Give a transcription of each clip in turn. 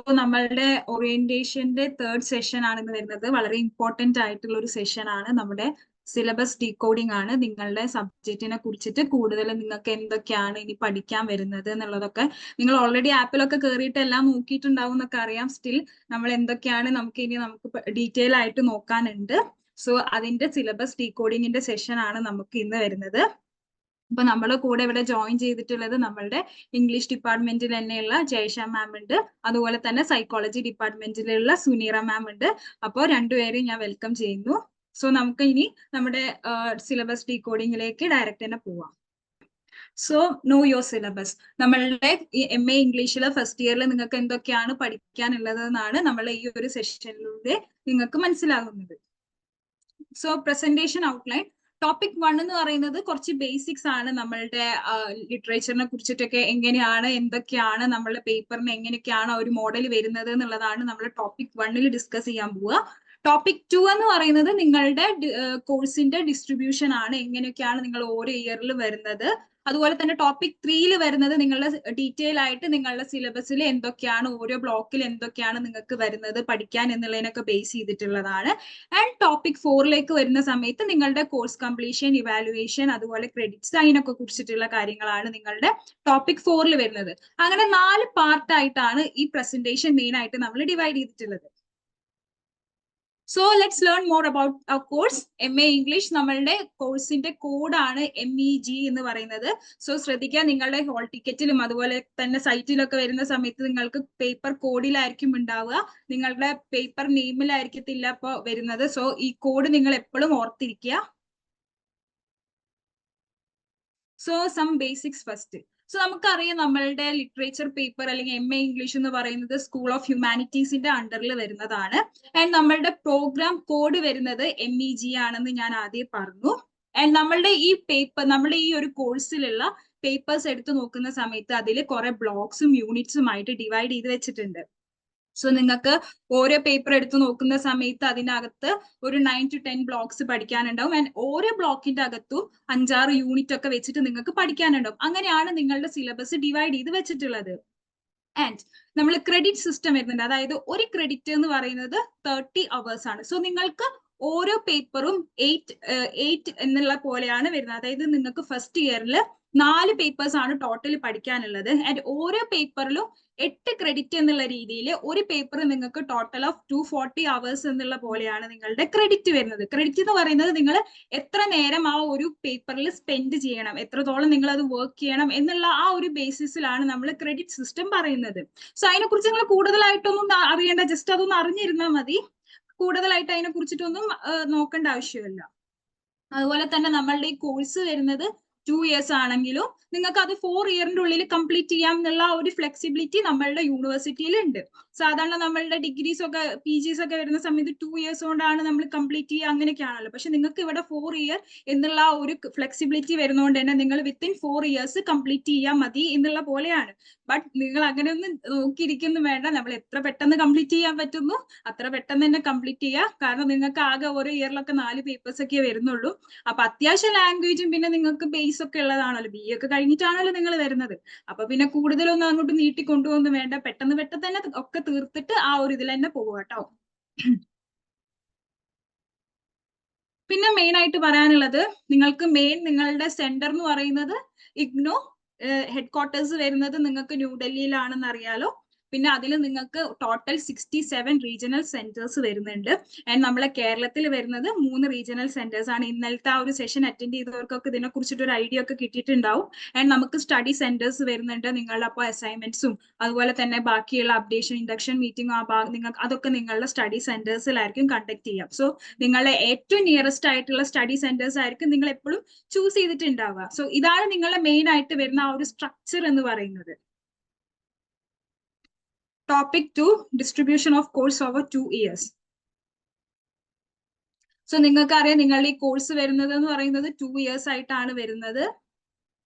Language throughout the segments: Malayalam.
നമ്മളുടെ ഓറിയന്റേഷന്റെ തേർഡ് സെഷൻ ആണ് ഇന്ന് വരുന്നത്. വളരെ ഇമ്പോർട്ടന്റ് ആയിട്ടുള്ള ഒരു സെഷൻ ആണ്. നമ്മുടെ സിലബസ് ഡീകോഡിംഗ് ആണ്. നിങ്ങളുടെ സബ്ജക്റ്റിനെ കുറിച്ചിട്ട് കൂടുതൽ നിങ്ങൾക്ക് എന്തൊക്കെയാണ് ഇനി പഠിക്കാൻ വരുന്നത് എന്നുള്ളതൊക്കെ നിങ്ങൾ ഓൾറെഡി ആപ്പിലൊക്കെ കയറിയിട്ട് എല്ലാം നോക്കിയിട്ടുണ്ടാവും എന്നൊക്കെ അറിയാം. സ്റ്റിൽ നമ്മൾ എന്തൊക്കെയാണ് നമുക്ക് ഡീറ്റെയിൽ ആയിട്ട് നോക്കാനുണ്ട്. സോ അതിന്റെ സിലബസ് ഡീകോഡിങ്ങിന്റെ സെഷൻ ആണ് നമുക്ക് ഇന്ന് വരുന്നത്. അപ്പൊ നമ്മുടെ കൂടെ ഇവിടെ ജോയിൻ ചെയ്തിട്ടുള്ളത് നമ്മളുടെ ഇംഗ്ലീഷ് ഡിപ്പാർട്ട്മെന്റിൽ തന്നെയുള്ള ജയശ്യാം മാം ഉണ്ട്. അതുപോലെ തന്നെ സൈക്കോളജി ഡിപ്പാർട്ട്മെന്റിലുള്ള സുനീറ മാം ഉണ്ട്. അപ്പോൾ രണ്ടുപേരെയും ഞാൻ വെൽക്കം ചെയ്യുന്നു. സോ നമുക്ക് ഇനി നമ്മുടെ സിലബസ് ഡീകോഡിങ്ങിലേക്ക് ഡയറക്റ്റ് തന്നെ പോവാം. So no your syllabus. നമ്മളുടെ ഈ MA ഇംഗ്ലീഷിലെ ഫസ്റ്റ് ഇയറിൽ നിങ്ങൾക്ക് എന്തൊക്കെയാണ് പഠിക്കാനുള്ളത് എന്നാണ് നമ്മളെ ഈ ഒരു സെഷനിലൂടെ നിങ്ങൾക്ക് മനസ്സിലാകുന്നത്. സോ പ്രസന്റേഷൻ ഔട്ട്ലൈൻ ടോപ്പിക് 1 എന്ന് പറയുന്നത് കുറച്ച് ബേസിക്സ് ആണ്. നമ്മളുടെ ലിറ്ററേച്ചറിനെ കുറിച്ചിട്ടൊക്കെ എങ്ങനെയാണ്, എന്തൊക്കെയാണ് നമ്മളുടെ പേപ്പറിന് എങ്ങനെയൊക്കെയാണ് ഒരു മോഡൽ വരുന്നത് എന്നുള്ളതാണ് നമ്മൾ ടോപ്പിക് 1 ഡിസ്കസ് ചെയ്യാൻ പോവുക. ടോപ്പിക് 2 എന്ന് പറയുന്നത് നിങ്ങളുടെ കോഴ്സിന്റെ ഡിസ്ട്രിബ്യൂഷൻ ആണ്. എങ്ങനെയൊക്കെയാണ് നിങ്ങൾ ഓരോ ഇയറിൽ വരുന്നത്. അതുപോലെ തന്നെ ടോപ്പിക് 3 വരുന്നത് നിങ്ങളുടെ ഡീറ്റെയിൽ ആയിട്ട് നിങ്ങളുടെ സിലബസിൽ എന്തൊക്കെയാണ്, ഓരോ ബ്ലോക്കിൽ എന്തൊക്കെയാണ് നിങ്ങൾക്ക് വരുന്നത് പഠിക്കാൻ എന്നുള്ളതിനൊക്കെ ബേസ് ചെയ്തിട്ടുള്ളതാണ്. ആൻഡ് ടോപ്പിക് 4 വരുന്ന സമയത്ത് നിങ്ങളുടെ കോഴ്സ് കംപ്ലീഷൻ, ഇവാലുവേഷൻ, അതുപോലെ ക്രെഡിറ്റ്സ്, അതിനൊക്കെ കുറിച്ചിട്ടുള്ള കാര്യങ്ങളാണ് നിങ്ങളുടെ ടോപ്പിക് 4 വരുന്നത്. അങ്ങനെ 4 പാർട്ടായിട്ടാണ് ഈ പ്രസന്റേഷൻ മെയിൻ ആയിട്ട് നമ്മൾ ഡിവൈഡ് ചെയ്തിട്ടുള്ളത്. So let's learn more about our course. MA English നമ്മളുടെ കോഴ്സിന്റെ കോഡാണ് MEG എന്ന് പറയുന്നത്. സോ ശ്രദ്ധിക്കുക, നിങ്ങളുടെ ഹോൾ ടിക്കറ്റിലും അതുപോലെ തന്നെ സൈറ്റിലൊക്കെ വരുന്ന സമയത്ത് നിങ്ങൾക്ക് പേപ്പർ കോഡിലായിരിക്കും ഉണ്ടാവുക, നിങ്ങളുടെ പേപ്പർ നെയിമിലായിരിക്കത്തില്ല ഇപ്പോൾ വരുന്നത്. സോ ഈ കോഡ് നിങ്ങൾ എപ്പോഴും ഓർത്തിരിക്കുക. So some basics first. So നമുക്കറിയാം നമ്മളുടെ ലിറ്ററേച്ചർ പേപ്പർ അല്ലെങ്കിൽ MA ഇംഗ്ലീഷ് എന്ന് പറയുന്നത് സ്കൂൾ ഓഫ് ഹ്യൂമാനിറ്റീസിന്റെ അണ്ടറിൽ വരുന്നതാണ്. ആൻഡ് നമ്മളുടെ പ്രോഗ്രാം കോഡ് വരുന്നത് MEG ആണെന്ന് ഞാൻ ആദ്യം പറഞ്ഞു. ആൻഡ് നമ്മളുടെ ഈ പേപ്പർ, നമ്മുടെ ഈ ഒരു കോഴ്സിലുള്ള പേപ്പേഴ്സ് എടുത്ത് നോക്കുന്ന സമയത്ത് അതിൽ കുറെ ബ്ലോക്സും യൂണിറ്റ്സും ആയിട്ട് ഡിവൈഡ് ചെയ്ത് വെച്ചിട്ടുണ്ട്. സോ നിങ്ങൾക്ക് ഓരോ പേപ്പർ എടുത്ത് നോക്കുന്ന സമയത്ത് അതിനകത്ത് ഒരു 9 to 10 ബ്ലോക്സ് പഠിക്കാനുണ്ടാവും. ആൻഡ് ഓരോ ബ്ലോക്കിന്റെ അകത്തും 5-6 യൂണിറ്റ് ഒക്കെ വെച്ചിട്ട് നിങ്ങൾക്ക് പഠിക്കാനുണ്ടാവും. അങ്ങനെയാണ് നിങ്ങളുടെ സിലബസ് ഡിവൈഡ് ചെയ്ത് വെച്ചിട്ടുള്ളത്. ആൻഡ് നമ്മൾ ക്രെഡിറ്റ് സിസ്റ്റം വരുന്നുണ്ട്. അതായത് ഒരു ക്രെഡിറ്റ് എന്ന് പറയുന്നത് 30 hours ആണ്. സോ നിങ്ങൾക്ക് ഓരോ പേപ്പറും 8 എന്നുള്ള പോലെയാണ് വരുന്നത്. അതായത് നിങ്ങൾക്ക് ഫസ്റ്റ് ഇയറിൽ 4 പേപ്പേഴ്സ് ആണ് ടോട്ടൽ പഠിക്കാനുള്ളത്. ആൻഡ് ഓരോ പേപ്പറിലും 8 ക്രെഡിറ്റ് എന്നുള്ള രീതിയിൽ ഒരു പേപ്പർ നിങ്ങൾക്ക് ടോട്ടൽ ഓഫ് 240 hours എന്നുള്ള പോലെയാണ് നിങ്ങളുടെ ക്രെഡിറ്റ് വരുന്നത്. ക്രെഡിറ്റ് എന്ന് പറയുന്നത് നിങ്ങൾ എത്ര നേരം ആ ഒരു പേപ്പറിൽ സ്പെൻഡ് ചെയ്യണം, എത്രത്തോളം നിങ്ങൾ അത് വർക്ക് ചെയ്യണം എന്നുള്ള ആ ഒരു ബേസിസിലാണ് നമ്മൾ ക്രെഡിറ്റ് സിസ്റ്റം പറയുന്നത്. സോ അതിനെക്കുറിച്ച് നിങ്ങൾ കൂടുതലായിട്ടൊന്നും അറിയേണ്ട, ജസ്റ്റ് അതൊന്നും അറിഞ്ഞിരുന്നാൽ മതി. കൂടുതലായിട്ട് അതിനെ കുറിച്ചിട്ടൊന്നും നോക്കേണ്ട ആവശ്യമില്ല. അതുപോലെ തന്നെ നമ്മളുടെ ഈ കോഴ്സ് വരുന്നത് 2 years ആണെങ്കിലും നിങ്ങൾക്ക് അത് 4 ഇയറിന്റെ ഉള്ളിൽ കംപ്ലീറ്റ് ചെയ്യാം എന്നുള്ള ഒരു ഫ്ലെക്സിബിലിറ്റി നമ്മളുടെ യൂണിവേഴ്സിറ്റിയിൽ ഉണ്ട്. സാധാരണ നമ്മളുടെ ഡിഗ്രീസ് ഒക്കെ PGs ഒക്കെ വരുന്ന സമയത്ത് 2 years കൊണ്ടാണ് നമ്മൾ കംപ്ലീറ്റ് ചെയ്യുക, അങ്ങനെയൊക്കെയാണല്ലോ. പക്ഷെ നിങ്ങൾക്ക് ഇവിടെ 4 year എന്നുള്ള ഒരു ഫ്ലെക്സിബിലിറ്റി വരുന്നതുകൊണ്ട് തന്നെ നിങ്ങൾ വിത്തിൻ 4 years കംപ്ലീറ്റ് ചെയ്യാൻ മതി എന്നുള്ള പോലെയാണ്. ബട്ട് നിങ്ങൾ അങ്ങനെ ഒന്നും നോക്കിയിരിക്കുന്നു വേണ്ട. നമ്മൾ എത്ര പെട്ടെന്ന് കംപ്ലീറ്റ് ചെയ്യാൻ പറ്റുന്നു അത്ര പെട്ടെന്ന് തന്നെ കംപ്ലീറ്റ് ചെയ്യുക. കാരണം നിങ്ങൾക്ക് ആകെ ഓരോ ഇയറിലൊക്കെ 4 പേപ്പേഴ്സ് ഒക്കെ വരുന്നുള്ളൂ. അപ്പൊ അത്യാവശ്യം ലാംഗ്വേജും പിന്നെ നിങ്ങൾക്ക് ബേസ് ഒക്കെ ഉള്ളതാണല്ലോ. BA ഒക്കെ കഴിഞ്ഞിട്ടാണല്ലോ നിങ്ങൾ വരുന്നത്. അപ്പൊ പിന്നെ കൂടുതലൊന്നും അങ്ങോട്ട് നീട്ടിക്കൊണ്ടുപോകുന്നു വേണ്ട. പെട്ടെന്ന് തന്നെ ഒക്കെ തീർത്തിട്ട് ആ ഒരു ഇതിൽ തന്നെ പോവുക കേട്ടോ. പിന്നെ മെയിൻ ആയിട്ട് പറയാനുള്ളത്, നിങ്ങൾക്ക് നിങ്ങളുടെ സെന്റർ എന്ന് പറയുന്നത് IGNOU, ഹെഡ് ക്വാർട്ടേഴ്സ് വരുന്നത് നിങ്ങൾക്ക് ന്യൂഡൽഹിയിലാണെന്ന് അറിയാലോ. പിന്നെ അതിൽ നിങ്ങൾക്ക് ടോട്ടൽ 67 റീജിയണൽ സെന്റേഴ്സ് വരുന്നുണ്ട്. ആൻഡ് നമ്മളെ കേരളത്തിൽ വരുന്നത് 3 റീജിയണൽ സെന്റേഴ്സ് ആണ്. ഇന്നലത്തെ ആ ഒരു സെഷൻ അറ്റൻഡ് ചെയ്തവർക്കൊക്കെ ഇതിനെ കുറിച്ചിട്ട് ഒരു ഐഡിയ ഒക്കെ കിട്ടിയിട്ടുണ്ടാവും. ആൻഡ് നമുക്ക് സ്റ്റഡി സെന്റേഴ്സ് വരുന്നുണ്ട്. നിങ്ങളുടെ അപ്പോൾ അസൈൻമെന്റ്സും അതുപോലെ തന്നെ ബാക്കിയുള്ള അപ്ഡേഷൻ, ഇൻഡക്ഷൻ മീറ്റിംഗ് നിങ്ങൾക്ക് അതൊക്കെ നിങ്ങളുടെ സ്റ്റഡി സെന്റേഴ്സിലായിരിക്കും കണ്ടക്ട് ചെയ്യാം. സോ നിങ്ങളെ ഏറ്റവും നിയറസ്റ്റ് ആയിട്ടുള്ള സ്റ്റഡി സെന്റേഴ്സ് ആയിരിക്കും നിങ്ങൾ എപ്പോഴും ചൂസ് ചെയ്തിട്ടുണ്ടാവുക. സോ ഇതാണ് നിങ്ങളുടെ മെയിൻ ആയിട്ട് വരുന്ന ആ ഒരു സ്ട്രക്ചർ എന്ന് പറയുന്നത്. Topic 2, distribution of course over 2 years. So നിങ്ങൾക്കറിയാം നിങ്ങളുടെ ഈ കോഴ്സ് വരുന്നത് എന്ന് പറയുന്നത് 2 years ആയിട്ടാണ് വരുന്നത്.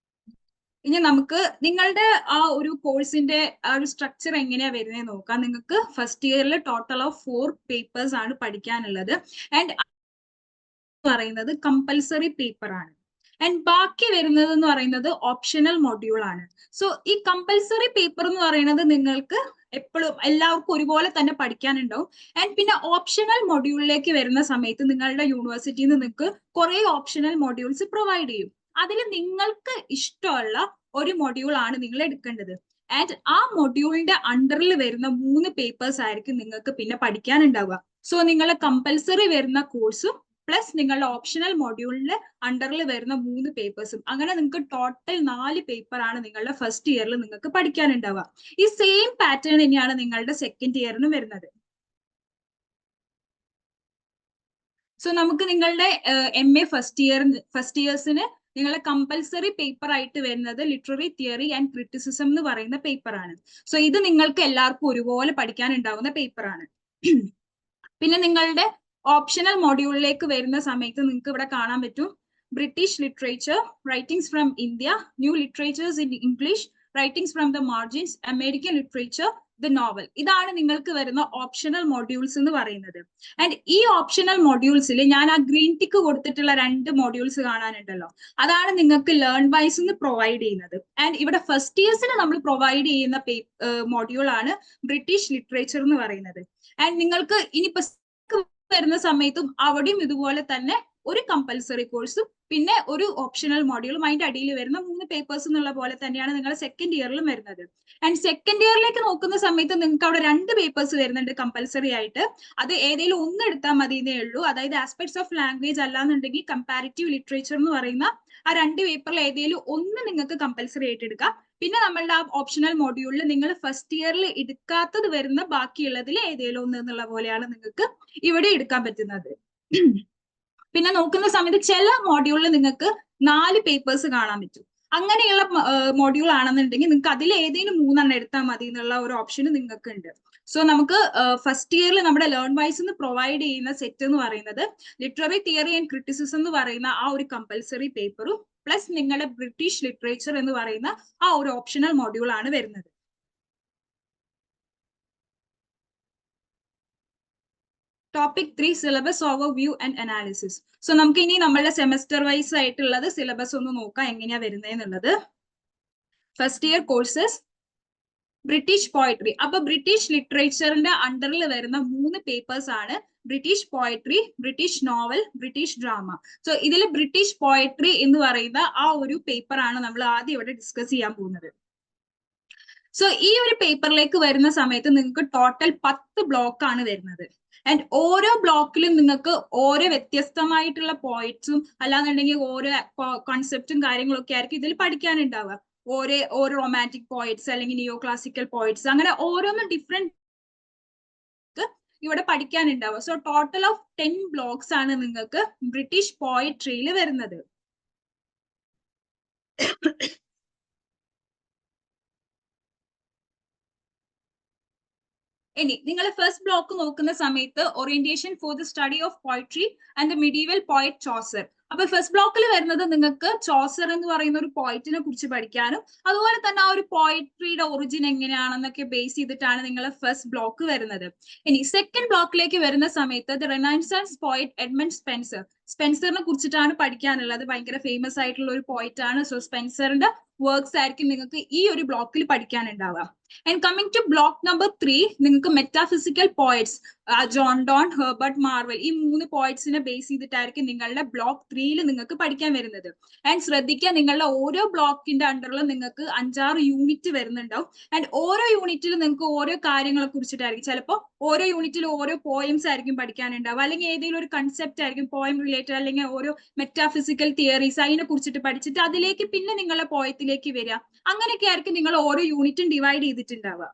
ഇനി നമുക്ക് നിങ്ങളുടെ ആ ഒരു കോഴ്സിന്റെ ആ ഒരു സ്ട്രക്ചർ എങ്ങനെയാ വരുന്നത് നോക്കാം. നിങ്ങൾക്ക് ഫസ്റ്റ് ഇയറിൽ ടോട്ടൽ ഓഫ് 4 പേപ്പേഴ്സ് ആണ് പഠിക്കാനുള്ളത്. ആൻഡ് പറയുന്നത് കമ്പൽസറി പേപ്പർ ആണ്. ആൻഡ് ബാക്കി വരുന്നത് എന്ന് പറയുന്നത് ഓപ്ഷണൽ മൊഡ്യൂൾ ആണ്. സോ ഈ കമ്പൽസറി പേപ്പർ എന്ന് പറയുന്നത് നിങ്ങൾക്ക് എപ്പോഴും എല്ലാവർക്കും ഒരുപോലെ തന്നെ പഠിക്കാനുണ്ടാവും. ആൻഡ് പിന്നെ ഓപ്ഷണൽ മൊഡ്യൂളിലേക്ക് വരുന്ന സമയത്ത് നിങ്ങളുടെ യൂണിവേഴ്സിറ്റിയിൽ നിന്ന് നിങ്ങൾക്ക് കുറെ ഓപ്ഷണൽ മൊഡ്യൂൾസ് പ്രൊവൈഡ് ചെയ്യും. അതിൽ നിങ്ങൾക്ക് ഇഷ്ടമുള്ള ഒരു മൊഡ്യൂൾ ആണ് നിങ്ങൾ എടുക്കേണ്ടത്. ആൻഡ് ആ മൊഡ്യൂളിന്റെ അണ്ടറിൽ വരുന്ന 3 പേപ്പേഴ്സ് ആയിരിക്കും നിങ്ങൾക്ക് പിന്നെ പഠിക്കാനുണ്ടാവുക. സോ നിങ്ങളെ കമ്പൽസറി വരുന്ന കോഴ്സും പ്ലസ് നിങ്ങളുടെ ഓപ്ഷണൽ മൊഡ്യൂളിന്റെ അണ്ടറിൽ വരുന്ന 3 പേപ്പേഴ്സും, അങ്ങനെ നിങ്ങൾക്ക് ടോട്ടൽ 4 പേപ്പർ ആണ് നിങ്ങളുടെ ഫസ്റ്റ് ഇയറിൽ നിങ്ങൾക്ക് പഠിക്കാനുണ്ടാവുക. ഈ സെയിം പാറ്റേൺ തന്നെയാണ് നിങ്ങളുടെ സെക്കൻഡ് ഇയറിനും വരുന്നത്. സോ നമുക്ക് നിങ്ങളുടെ MA ഫസ്റ്റ് ഇയേഴ്സിന് നിങ്ങളുടെ കമ്പൽസറി പേപ്പർ ആയിട്ട് വരുന്നത് ലിറ്റററി തിയറി ആൻഡ് ക്രിറ്റിസിസം എന്ന് പറയുന്ന പേപ്പർ ആണ്. സോ ഇത് നിങ്ങൾക്ക് എല്ലാവർക്കും ഒരുപോലെ പഠിക്കാനുണ്ടാവുന്ന പേപ്പർ ആണ്. പിന്നെ നിങ്ങളുടെ ഓപ്ഷണൽ മൊഡ്യൂളിലേക്ക് വരുന്ന സമയത്ത് നിങ്ങൾക്ക് ഇവിടെ കാണാൻ പറ്റും British literature, writings from India, new literatures in English, writings from the margins, American literature, the novel. ഇതാണ് നിങ്ങൾക്ക് വരുന്ന ഓപ്ഷണൽ മൊഡ്യൂൾസ് എന്ന് പറയുന്നത്. ആൻഡ് ഈ ഓപ്ഷണൽ മൊഡ്യൂൾസിൽ ഞാൻ ആ ഗ്രീൻ ടിക്ക് കൊടുത്തിട്ടുള്ള 2 മൊഡ്യൂൾസ് കാണാനുണ്ടല്ലോ, അതാണ് നിങ്ങൾക്ക് ലേൺ വൈസ് പ്രൊവൈഡ് ചെയ്യുന്നത്. ആൻഡ് ഇവിടെ ഫസ്റ്റ് ഇയേഴ്സിന് നമ്മൾ പ്രൊവൈഡ് ചെയ്യുന്ന മൊഡ്യൂൾ ആണ് ബ്രിട്ടീഷ് ലിറ്ററേച്ചർ എന്ന് പറയുന്നത്. ആൻഡ് നിങ്ങൾക്ക് ഇനിയിപ്പോ വരുന്ന സമയത്തും അവിടെയും ഇതുപോലെ തന്നെ ഒരു കമ്പൽസറി കോഴ്സും പിന്നെ ഒരു ഓപ്ഷണൽ മൊഡ്യൂളും അതിന്റെ അടിയിൽ വരുന്ന 3 പേപ്പേഴ്സ് എന്നുള്ള പോലെ തന്നെയാണ് നിങ്ങളുടെ സെക്കൻഡ് ഇയറിലും വരുന്നത്. ആൻഡ് സെക്കൻഡ് ഇയറിലേക്ക് നോക്കുന്ന സമയത്ത് നിങ്ങൾക്ക് അവിടെ 2 പേപ്പേഴ്സ് വരുന്നുണ്ട് കമ്പൽസറി ആയിട്ട്. അത് ഏതെങ്കിലും ഒന്ന് എടുത്താൽ മതിയെന്നേ ഉള്ളൂ. അതായത് ആസ്പെക്ട്സ് ഓഫ് ലാംഗ്വേജ് അല്ലാന്നുണ്ടെങ്കിൽ കമ്പാരിറ്റീവ് ലിറ്ററേച്ചർ എന്ന് പറയുന്ന ആ 2 പേപ്പറിൽ ഏതെങ്കിലും ഒന്ന് നിങ്ങൾക്ക് കമ്പൽസറി ആയിട്ട് എടുക്കാം. പിന്നെ നമ്മളുടെ ആ ഓപ്ഷണൽ മൊഡ്യൂളിൽ നിങ്ങൾ ഫസ്റ്റ് ഇയറിൽ എടുക്കാത്തത് വരുന്ന ബാക്കിയുള്ളതിൽ ഏതെങ്കിലും ഒന്ന് എന്നുള്ള പോലെയാണ് നിങ്ങൾക്ക് ഇവിടെ എടുക്കാൻ പറ്റുന്നത്. പിന്നെ നോക്കുന്ന സമയത്ത് ചില മോഡ്യൂളിൽ നിങ്ങൾക്ക് 4 പേപ്പേഴ്സ് കാണാൻ പറ്റും. അങ്ങനെയുള്ള മോഡ്യൂൾ ആണെന്നുണ്ടെങ്കിൽ നിങ്ങൾക്ക് അതിൽ ഏതെങ്കിലും 3 എടുത്താൽ മതി എന്നുള്ള ഒരു ഓപ്ഷൻ നിങ്ങൾക്ക് ഉണ്ട്. സോ നമുക്ക് ഫസ്റ്റ് ഇയറിൽ നമ്മുടെ ലേൺ വൈസ് പ്രൊവൈഡ് ചെയ്യുന്ന സെറ്റ് എന്ന് പറയുന്നത് ലിറ്റററി തിയറി ആൻഡ് ക്രിറ്റിസിസം എന്ന് പറയുന്ന ആ ഒരു കമ്പൽസറി പേപ്പറും പ്ലസ് നിങ്ങളുടെ ബ്രിട്ടീഷ് ലിറ്ററേച്ചർ എന്ന് പറയുന്ന ആ ഒരു ഓപ്ഷണൽ മൊഡ്യൂൾ ആണ് വരുന്നത്. Topic 3 syllabus overview and analysis. So നമുക്ക് ഇനി നമ്മളുടെ സെമസ്റ്റർ വൈസ് ആയിട്ടുള്ളത് സിലബസ് ഒന്ന് നോക്കാം എങ്ങനെയാ വരുന്നതെന്നുള്ളത്. First year courses British poetry. അപ്പൊ ബ്രിട്ടീഷ് ലിറ്ററേച്ചറിന്റെ അണ്ടറിൽ വരുന്ന 3 പേപ്പേഴ്സ് ആണ് British poetry, British novel, British drama. So ഇതിൽ ബ്രിട്ടീഷ് പോയട്രി എന്ന് പറയുന്ന ആ ഒരു പേപ്പർ ആണ് നമ്മൾ ആദ്യം ഇവിടെ ഡിസ്കസ് ചെയ്യാൻ പോകുന്നത്. സോ ഈ ഒരു പേപ്പറിലേക്ക് വരുന്ന സമയത്ത് നിങ്ങൾക്ക് ടോട്ടൽ 10 ബ്ലോക്ക് ആണ് വരുന്നത്. ആൻഡ് ഓരോ ബ്ലോക്കിലും നിങ്ങൾക്ക് ഓരോ വ്യത്യസ്തമായിട്ടുള്ള പോയിന്റ്സും അല്ലാന്നുണ്ടെങ്കിൽ ഓരോ കോൺസെപ്റ്റും കാര്യങ്ങളൊക്കെ ആയിരിക്കും ഇതിൽ പഠിക്കാനുണ്ടാവുക. ഓരോ റൊമാൻറ്റിക് പോയിറ്റ്സ് അല്ലെങ്കിൽ നിയോ ക്ലാസിക്കൽ പോയിറ്റ്സ്, അങ്ങനെ ഓരോന്നും ഡിഫറെന്റ് ഇവിടെ പഠിക്കാനുണ്ടാവുക. സോ ടോട്ടൽ ഓഫ് 10 ബ്ലോക്സ് ആണ് നിങ്ങൾക്ക് ബ്രിട്ടീഷ് പോയട്രിയിൽ വരുന്നത്. ഇനി നിങ്ങൾ ഫസ്റ്റ് ബ്ലോക്ക് നോക്കുന്ന സമയത്ത് orientation for the study of poetry and the medieval poet Chaucer. അപ്പൊ ഫസ്റ്റ് ബ്ലോക്കിൽ വരുന്നത് നിങ്ങൾക്ക് ചോസർ എന്ന് പറയുന്ന ഒരു പോയിറ്റിനെ കുറിച്ച് പഠിക്കാനും അതുപോലെ തന്നെ ആ ഒരു പോയട്രിയുടെ ഒറിജിൻ എങ്ങനെയാണെന്നൊക്കെ ബേസ് ചെയ്തിട്ടാണ് നിങ്ങൾ ഫസ്റ്റ് ബ്ലോക്ക് വരുന്നത്. ഇനി സെക്കൻഡ് ബ്ലോക്കിലേക്ക് വരുന്ന സമയത്ത് the renaissance poet Edmund Spenser, സ്പെൻസറിനെ കുറിച്ചിട്ടാണ് പഠിക്കാനുള്ളത്. ഭയങ്കര ഫേമസ് ആയിട്ടുള്ള ഒരു പോയിറ്റ് ആണ്. സോ സ്പെൻസറിന്റെ വർക്ക്സ് ആയിരിക്കും നിങ്ങൾക്ക് ഈ ഒരു ബ്ലോക്കിൽ പഠിക്കാനുണ്ടാവുക. And coming to block number 3 നിങ്ങൾക്ക് metaphysical poets John Donne, Herbert Marvell, ഈ 3 പോയിറ്റ്സിനെ ബേസ് ചെയ്തിട്ടായിരിക്കും നിങ്ങളുടെ ബ്ലോക്ക് 3 നിങ്ങൾക്ക് പഠിക്കാൻ വരുന്നത്. ആൻഡ് ശ്രദ്ധിക്കുക, നിങ്ങളുടെ ഓരോ ബ്ലോക്കിന്റെ അണ്ടറിലും നിങ്ങൾക്ക് 5-6 യൂണിറ്റ് വരുന്നുണ്ടാവും. ആൻഡ് ഓരോ യൂണിറ്റിലും നിങ്ങൾക്ക് ഓരോ കാര്യങ്ങളെ കുറിച്ചിട്ടായിരിക്കും. ചിലപ്പോൾ ഓരോ യൂണിറ്റിലും ഓരോ പോയിംസ് ആയിരിക്കും പഠിക്കാനുണ്ടാവുക, അല്ലെങ്കിൽ ഏതെങ്കിലും ഒരു കൺസെപ്റ്റ് ആയിരിക്കും പോയം റിലേറ്റഡ്, അല്ലെങ്കിൽ ഓരോ മെറ്റാഫിസിക്കൽ തിയറീസ് അതിനെ കുറിച്ചിട്ട് പഠിച്ചിട്ട് അതിലേക്ക് പിന്നെ നിങ്ങളുടെ പോയത്തിലേക്ക് വരിക. അങ്ങനെയൊക്കെ ആയിരിക്കും നിങ്ങൾ ഓരോ യൂണിറ്റും ഡിവൈഡ് ചെയ്തിട്ടുണ്ടാവുക.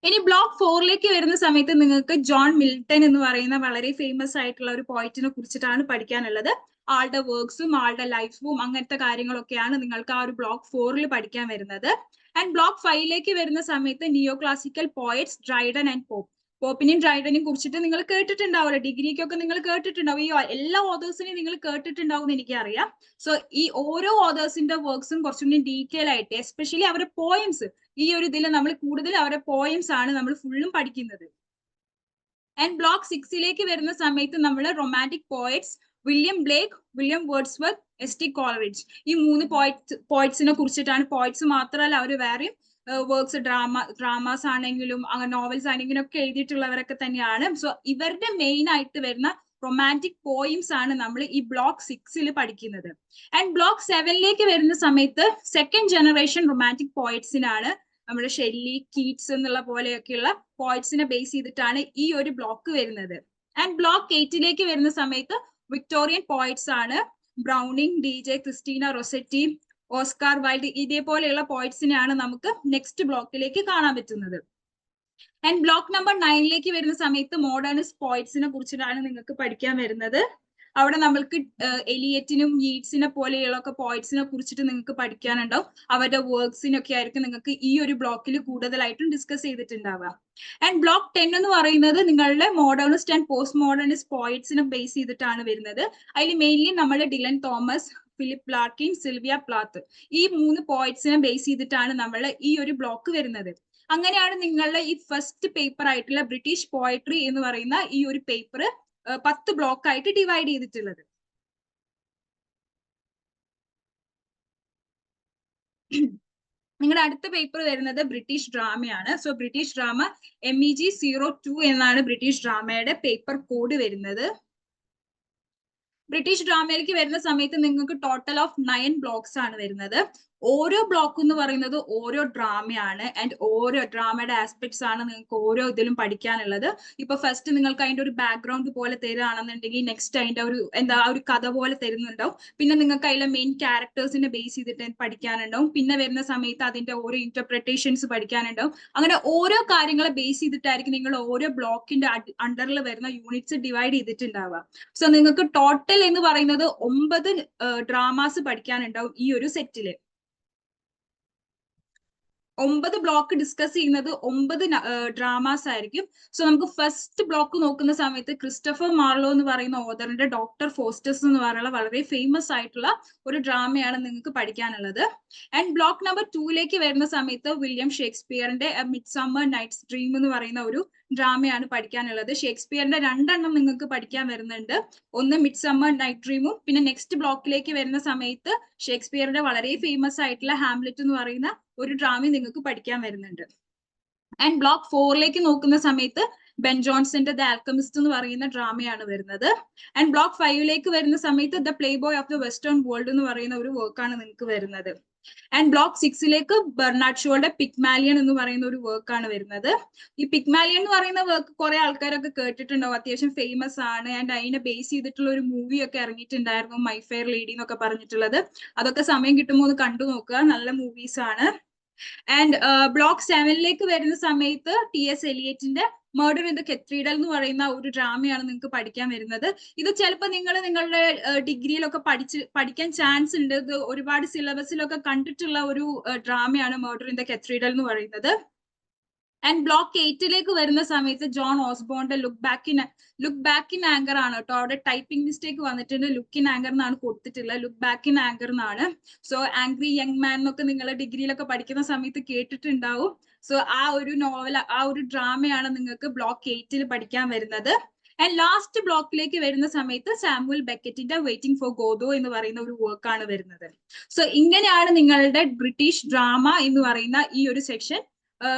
ഇനി ബ്ലോക്ക് 4ലേക്ക് വരുന്ന സമയത്ത് നിങ്ങൾക്ക് ജോൺ മിൽട്ടൺ എന്ന് പറയുന്ന വളരെ ഫേമസ് ആയിട്ടുള്ള ഒരു പോയിറ്റിനെ കുറിച്ചിട്ടാണ് പഠിക്കാനുള്ളത്. ആളുടെ വർക്ക്സും ആളുടെ ലൈഫും അങ്ങനത്തെ കാര്യങ്ങളൊക്കെയാണ് നിങ്ങൾക്ക് ആ ഒരു ബ്ലോക്ക് 4ൽ പഠിക്കാൻ വരുന്നത്. ആൻഡ് ബ്ലോക്ക് 5ലേക്ക് വരുന്ന സമയത്ത് neo classical poets Dryden and Pope. പോപ്പിനെയും ഡ്രൈഡനെയും കുറിച്ചിട്ട് നിങ്ങൾ കേട്ടിട്ടുണ്ടാവുമല്ലോ, ഡിഗ്രിക്കൊക്കെ നിങ്ങൾ കേട്ടിട്ടുണ്ടാവും. ഈ എല്ലാ ഓതേഴ്സിനെയും നിങ്ങൾ കേട്ടിട്ടുണ്ടാവും എന്ന് എനിക്കറിയാം. സോ ഈ ഓരോ ഓതേഴ്സിന്റെ വർക്ക്സും കുറച്ചും കൂടി ഡീറ്റെയിൽ ആയിട്ട്, എസ്പെഷ്യലി അവരുടെ പോയംസ്, ഈ ഒരു ഇതിൽ നമ്മൾ കൂടുതൽ അവരുടെ പോയംസ് ആണ് നമ്മൾ ഫുള്ളും പഠിക്കുന്നത്. ആൻഡ് ബ്ലോക്ക് 6ലേക്ക് വരുന്ന സമയത്ത് നമ്മൾ romantic poets William Blake, William Wordsworth, S T. Coleridge. ഈ 3 പോയിറ്റ്സിനെ കുറിച്ചിട്ടാണ്. പോയിറ്റ്സ് മാത്രമല്ല, അവർ വേറെയും വർക്ക്സ്, ഡ്രാമാസ് ആണെങ്കിലും നോവൽസ് ആണെങ്കിലും ഒക്കെ എഴുതിയിട്ടുള്ളവരൊക്കെ തന്നെയാണ്. സോ ഇവരുടെ മെയിൻ ആയിട്ട് വരുന്ന റൊമാൻറ്റിക് പോയിംസ് ആണ് നമ്മൾ ഈ ബ്ലോക്ക് 6 പഠിക്കുന്നത്. ആൻഡ് ബ്ലോക്ക് 7 വരുന്ന സമയത്ത് സെക്കൻഡ് ജനറേഷൻ റൊമാൻറ്റിക് പോയിറ്റ്സിനാണ്. നമ്മുടെ ഷെല്ലി, കീറ്റ്സ് എന്നുള്ള പോലെയൊക്കെയുള്ള പോയിറ്റ്സിനെ ബേസ് ചെയ്തിട്ടാണ് ഈ ഒരു ബ്ലോക്ക് വരുന്നത്. ആൻഡ് ബ്ലോക്ക് 8 വരുന്ന സമയത്ത് വിക്ടോറിയൻ പോയിറ്റ്സ് ആണ്. Browning, DJ, Christina Rossetti, Oscar Wilde, ഇതേപോലെയുള്ള പോയിറ്റ്സിനെയാണ് നമുക്ക് നെക്സ്റ്റ് ബ്ലോക്കിലേക്ക് കാണാൻ പറ്റുന്നത്. ആൻഡ് ബ്ലോക്ക് നമ്പർ 9 വരുന്ന സമയത്ത് മോഡേണിസ്റ്റ് പോയിറ്റ്സിനെ കുറിച്ചിട്ടാണ് നിങ്ങൾക്ക് പഠിക്കാൻ വരുന്നത്. അവിടെ നമ്മൾക്ക് എലിയറ്റിനും യീറ്റ്സിനെ പോലെയുള്ള പോയിറ്റ്സിനെ കുറിച്ചിട്ട് നിങ്ങൾക്ക് പഠിക്കാനുണ്ടാവും. അവരുടെ വർക്ക്സിനൊക്കെ ആയിരിക്കും നിങ്ങൾക്ക് ഈ ഒരു ബ്ലോക്കിൽ കൂടുതലായിട്ടും ഡിസ്കസ് ചെയ്തിട്ടുണ്ടാവുക. ആൻഡ് ബ്ലോക്ക് 10 എന്ന് പറയുന്നത് നിങ്ങളുടെ മോഡേണിസ്റ്റ് ആൻഡ് പോസ്റ്റ് മോഡേണിസ്റ്റ് പോയിറ്റ്സിനെ ബേസ് ചെയ്തിട്ടാണ് വരുന്നത്. അതിൽ മെയിൻലി നമ്മുടെ Dylan Thomas, Philip Larkin, Sylvia Plath, ഈ 3 പോയിറ്റ്സിനെ ബേസ് ചെയ്തിട്ടാണ് നമ്മൾ ഈ ഒരു ബ്ലോക്ക് വരുന്നത്. അങ്ങനെയാണ് നിങ്ങളുടെ ഈ ഫസ്റ്റ് പേപ്പർ ആയിട്ടുള്ള ബ്രിട്ടീഷ് പോയട്രി എന്ന് പറയുന്ന ഈ ഒരു പേപ്പർ 10 ബ്ലോക്ക് ആയിട്ട് ഡിവൈഡ് ചെയ്തിട്ടുള്ളത്. നിങ്ങളുടെ അടുത്ത പേപ്പർ വരുന്നത് ബ്രിട്ടീഷ് ഡ്രാമയാണ്. സോ ബ്രിട്ടീഷ് ഡ്രാമ MEG 02 എന്നാണ് ബ്രിട്ടീഷ് ഡ്രാമയുടെ പേപ്പർ കോഡ് വരുന്നത്. ബ്രിട്ടീഷ് ഡ്രാമയിലേക്ക് വരുന്ന സമയത്ത് നിങ്ങൾക്ക് ടോട്ടൽ ഓഫ് 9 ബ്ലോക്സ് ആണ് വരുന്നത്. ഓരോ ബ്ലോക്ക് എന്ന് പറയുന്നത് ഓരോ ഡ്രാമയാണ്. ആൻഡ് ഓരോ ഡ്രാമയുടെ ആസ്പെക്ട്സ് ആണ് നിങ്ങൾക്ക് ഓരോ ഇതിലും പഠിക്കാനുള്ളത്. ഇപ്പൊ ഫസ്റ്റ് നിങ്ങൾക്ക് അതിന്റെ ഒരു ബാക്ക്ഗ്രൗണ്ട് പോലെ തരുകയാണെന്നുണ്ടെങ്കിൽ നെക്സ്റ്റ് അതിന്റെ ഒരു ഒരു കഥ പോലെ തരുന്നുണ്ടാവും. പിന്നെ നിങ്ങൾക്ക് അതിലെ മെയിൻ ക്യാരക്ടേഴ്സിനെ ബേസ് ചെയ്തിട്ട് പഠിക്കാനുണ്ടാവും. പിന്നെ വരുന്ന സമയത്ത് അതിന്റെ ഓരോ ഇന്റർപ്രിട്ടേഷൻസ് പഠിക്കാനുണ്ടാവും. അങ്ങനെ ഓരോ കാര്യങ്ങളെ ബേസ് ചെയ്തിട്ടായിരിക്കും നിങ്ങൾ ഓരോ ബ്ലോക്കിന്റെ അണ്ടറിൽ വരുന്ന യൂണിറ്റ്സ് ഡിവൈഡ് ചെയ്തിട്ടുണ്ടാവുക. സോ നിങ്ങൾക്ക് ടോട്ടൽ എന്ന് പറയുന്നത് 9 ഡ്രാമാസ് പഠിക്കാനുണ്ടാവും ഈ ഒരു സെറ്റില്. 9 ബ്ലോക്ക് ഡിസ്കസ് ചെയ്യുന്നത് 9 ഡ്രാമാസ് ആയിരിക്കും. സോ നമുക്ക് ഫസ്റ്റ് ബ്ലോക്ക് നോക്കുന്ന സമയത്ത് ക്രിസ്റ്റഫർ മാർലോ എന്ന് പറയുന്ന ഓതറിന്റെ ഡോക്ടർ ഫോസ്റ്റേഴ്സ് എന്ന് പറയുന്ന വളരെ ഫേമസ് ആയിട്ടുള്ള ഒരു ഡ്രാമയാണ് നിങ്ങൾക്ക് പഠിക്കാനുള്ളത്. ആൻഡ് ബ്ലോക്ക് നമ്പർ 2 വരുന്ന സമയത്ത് വില്യം ഷേക്സ്പിയറിന്റെ മിഡ്സമ്മർ നൈറ്റ്സ് ഡ്രീം എന്ന് പറയുന്ന ഒരു ഡ്രാമയാണ് പഠിക്കാനുള്ളത്. ഷേക്സ്പിയറിന്റെ 2 എണ്ണം നിങ്ങൾക്ക് പഠിക്കാൻ വരുന്നുണ്ട്. ഒന്ന് മിഡ്സമ്മർ നൈറ്റ് ഡ്രീമും പിന്നെ നെക്സ്റ്റ് ബ്ലോക്കിലേക്ക് വരുന്ന സമയത്ത് ഷേക്സ്പിയറിന്റെ വളരെ ഫേമസ് ആയിട്ടുള്ള ഹാംലെറ്റ് എന്ന് പറയുന്ന ഒരു ഡ്രാമ നിങ്ങൾക്ക് പഠിക്കാൻ വരുന്നുണ്ട്. ആൻഡ് ബ്ലോക്ക് 4 നോക്കുന്ന സമയത്ത് ബെൻ ജോൺസന്റെ ദ ആൽക്കമിസ്റ്റ് എന്ന് പറയുന്ന ഡ്രാമയാണ് വരുന്നത്. ആൻഡ് ബ്ലോക്ക് 5 വരുന്ന സമയത്ത് the play boy of the western world എന്ന് പറയുന്ന ഒരു വർക്കാണ് നിങ്ങൾക്ക് വരുന്നത്. ആൻഡ് ബ്ലോക്ക് 6 ബെർണാഡ് ഷോയുടെ പിഗ്മാലിയൻ എന്ന് പറയുന്ന ഒരു വർക്കാണ് വരുന്നത്. ഈ പിഗ്മാലിയൻ എന്ന് പറയുന്ന വർക്ക് കുറെ ആൾക്കാരൊക്കെ കേട്ടിട്ടുണ്ടാവും, അത്യാവശ്യം ഫേമസ് ആണ്. ആൻഡ് അതിനെ ബേസ് ചെയ്തിട്ടുള്ള ഒരു മൂവി ഒക്കെ ഇറങ്ങിയിട്ടുണ്ടായിരുന്നു, മൈ ഫെയർ ലേഡി എന്നൊക്കെ പറഞ്ഞിട്ടുള്ളത്. അതൊക്കെ സമയം കിട്ടുമ്പോൾ ഒന്ന് കണ്ടു നോക്കുക, നല്ല മൂവീസ് ആണ്. ആൻഡ് ബ്ലോക്ക് 7 വരുന്ന സമയത്ത് TS എലിയറ്റിന്റെ മർഡർ ഇൻ ദ കത്തീഡ്രൽ എന്ന് പറയുന്ന ഒരു ഡ്രാമയാണ് നിങ്ങൾക്ക് പഠിക്കാൻ വരുന്നത്. ഇത് ചിലപ്പോൾ നിങ്ങൾ നിങ്ങളുടെ ഡിഗ്രിയിലൊക്കെ പഠിക്കാൻ ചാൻസ് ഉണ്ട്. ഇത് ഒരുപാട് സിലബസിലൊക്കെ കണ്ടിട്ടുള്ള ഒരു ഡ്രാമയാണ് മർഡർ ഇൻ ദ കത്തീഡ്രൽ എന്ന് പറയുന്നത്. ആൻഡ് ബ്ലോക്ക് 8 വരുന്ന സമയത്ത് ജോൺ ഓസ്ബോണിന്റെ ലുക്ക് ബാക്ക് ഇൻ ആങ്കർ ആണ് കേട്ടോ. അവിടെ ടൈപ്പിംഗ് മിസ്റ്റേക്ക് വന്നിട്ടുണ്ട്, ലുക്ക് ഇൻ ആങ്കർ എന്നാണ് കൊടുത്തിട്ടുള്ളത്, ലുക്ക് ബാക്ക് ഇൻ ആങ്കർ എന്നാണ്. സോ ആംഗ്രി യങ് മാൻ എന്നൊക്കെ നിങ്ങൾ ഡിഗ്രിയിലൊക്കെ പഠിക്കുന്ന സമയത്ത് കേട്ടിട്ടുണ്ടാവും. സോ ആ ഒരു നോവൽ, ആ ഒരു ഡ്രാമയാണ് നിങ്ങൾക്ക് ബ്ലോക്ക് 8 പഠിക്കാൻ വരുന്നത്. ആൻഡ് ലാസ്റ്റ് ബ്ലോക്കിലേക്ക് വരുന്ന സമയത്ത് സാമുവൽ ബെക്കറ്റിന്റെ വെയിറ്റിംഗ് ഫോർ ഗോദോ എന്ന് പറയുന്ന ഒരു വർക്കാണ് വരുന്നത്. സോ ഇങ്ങനെയാണ് നിങ്ങളുടെ ബ്രിട്ടീഷ് ഡ്രാമ എന്ന് പറയുന്ന ഈ ഒരു സെക്ഷൻ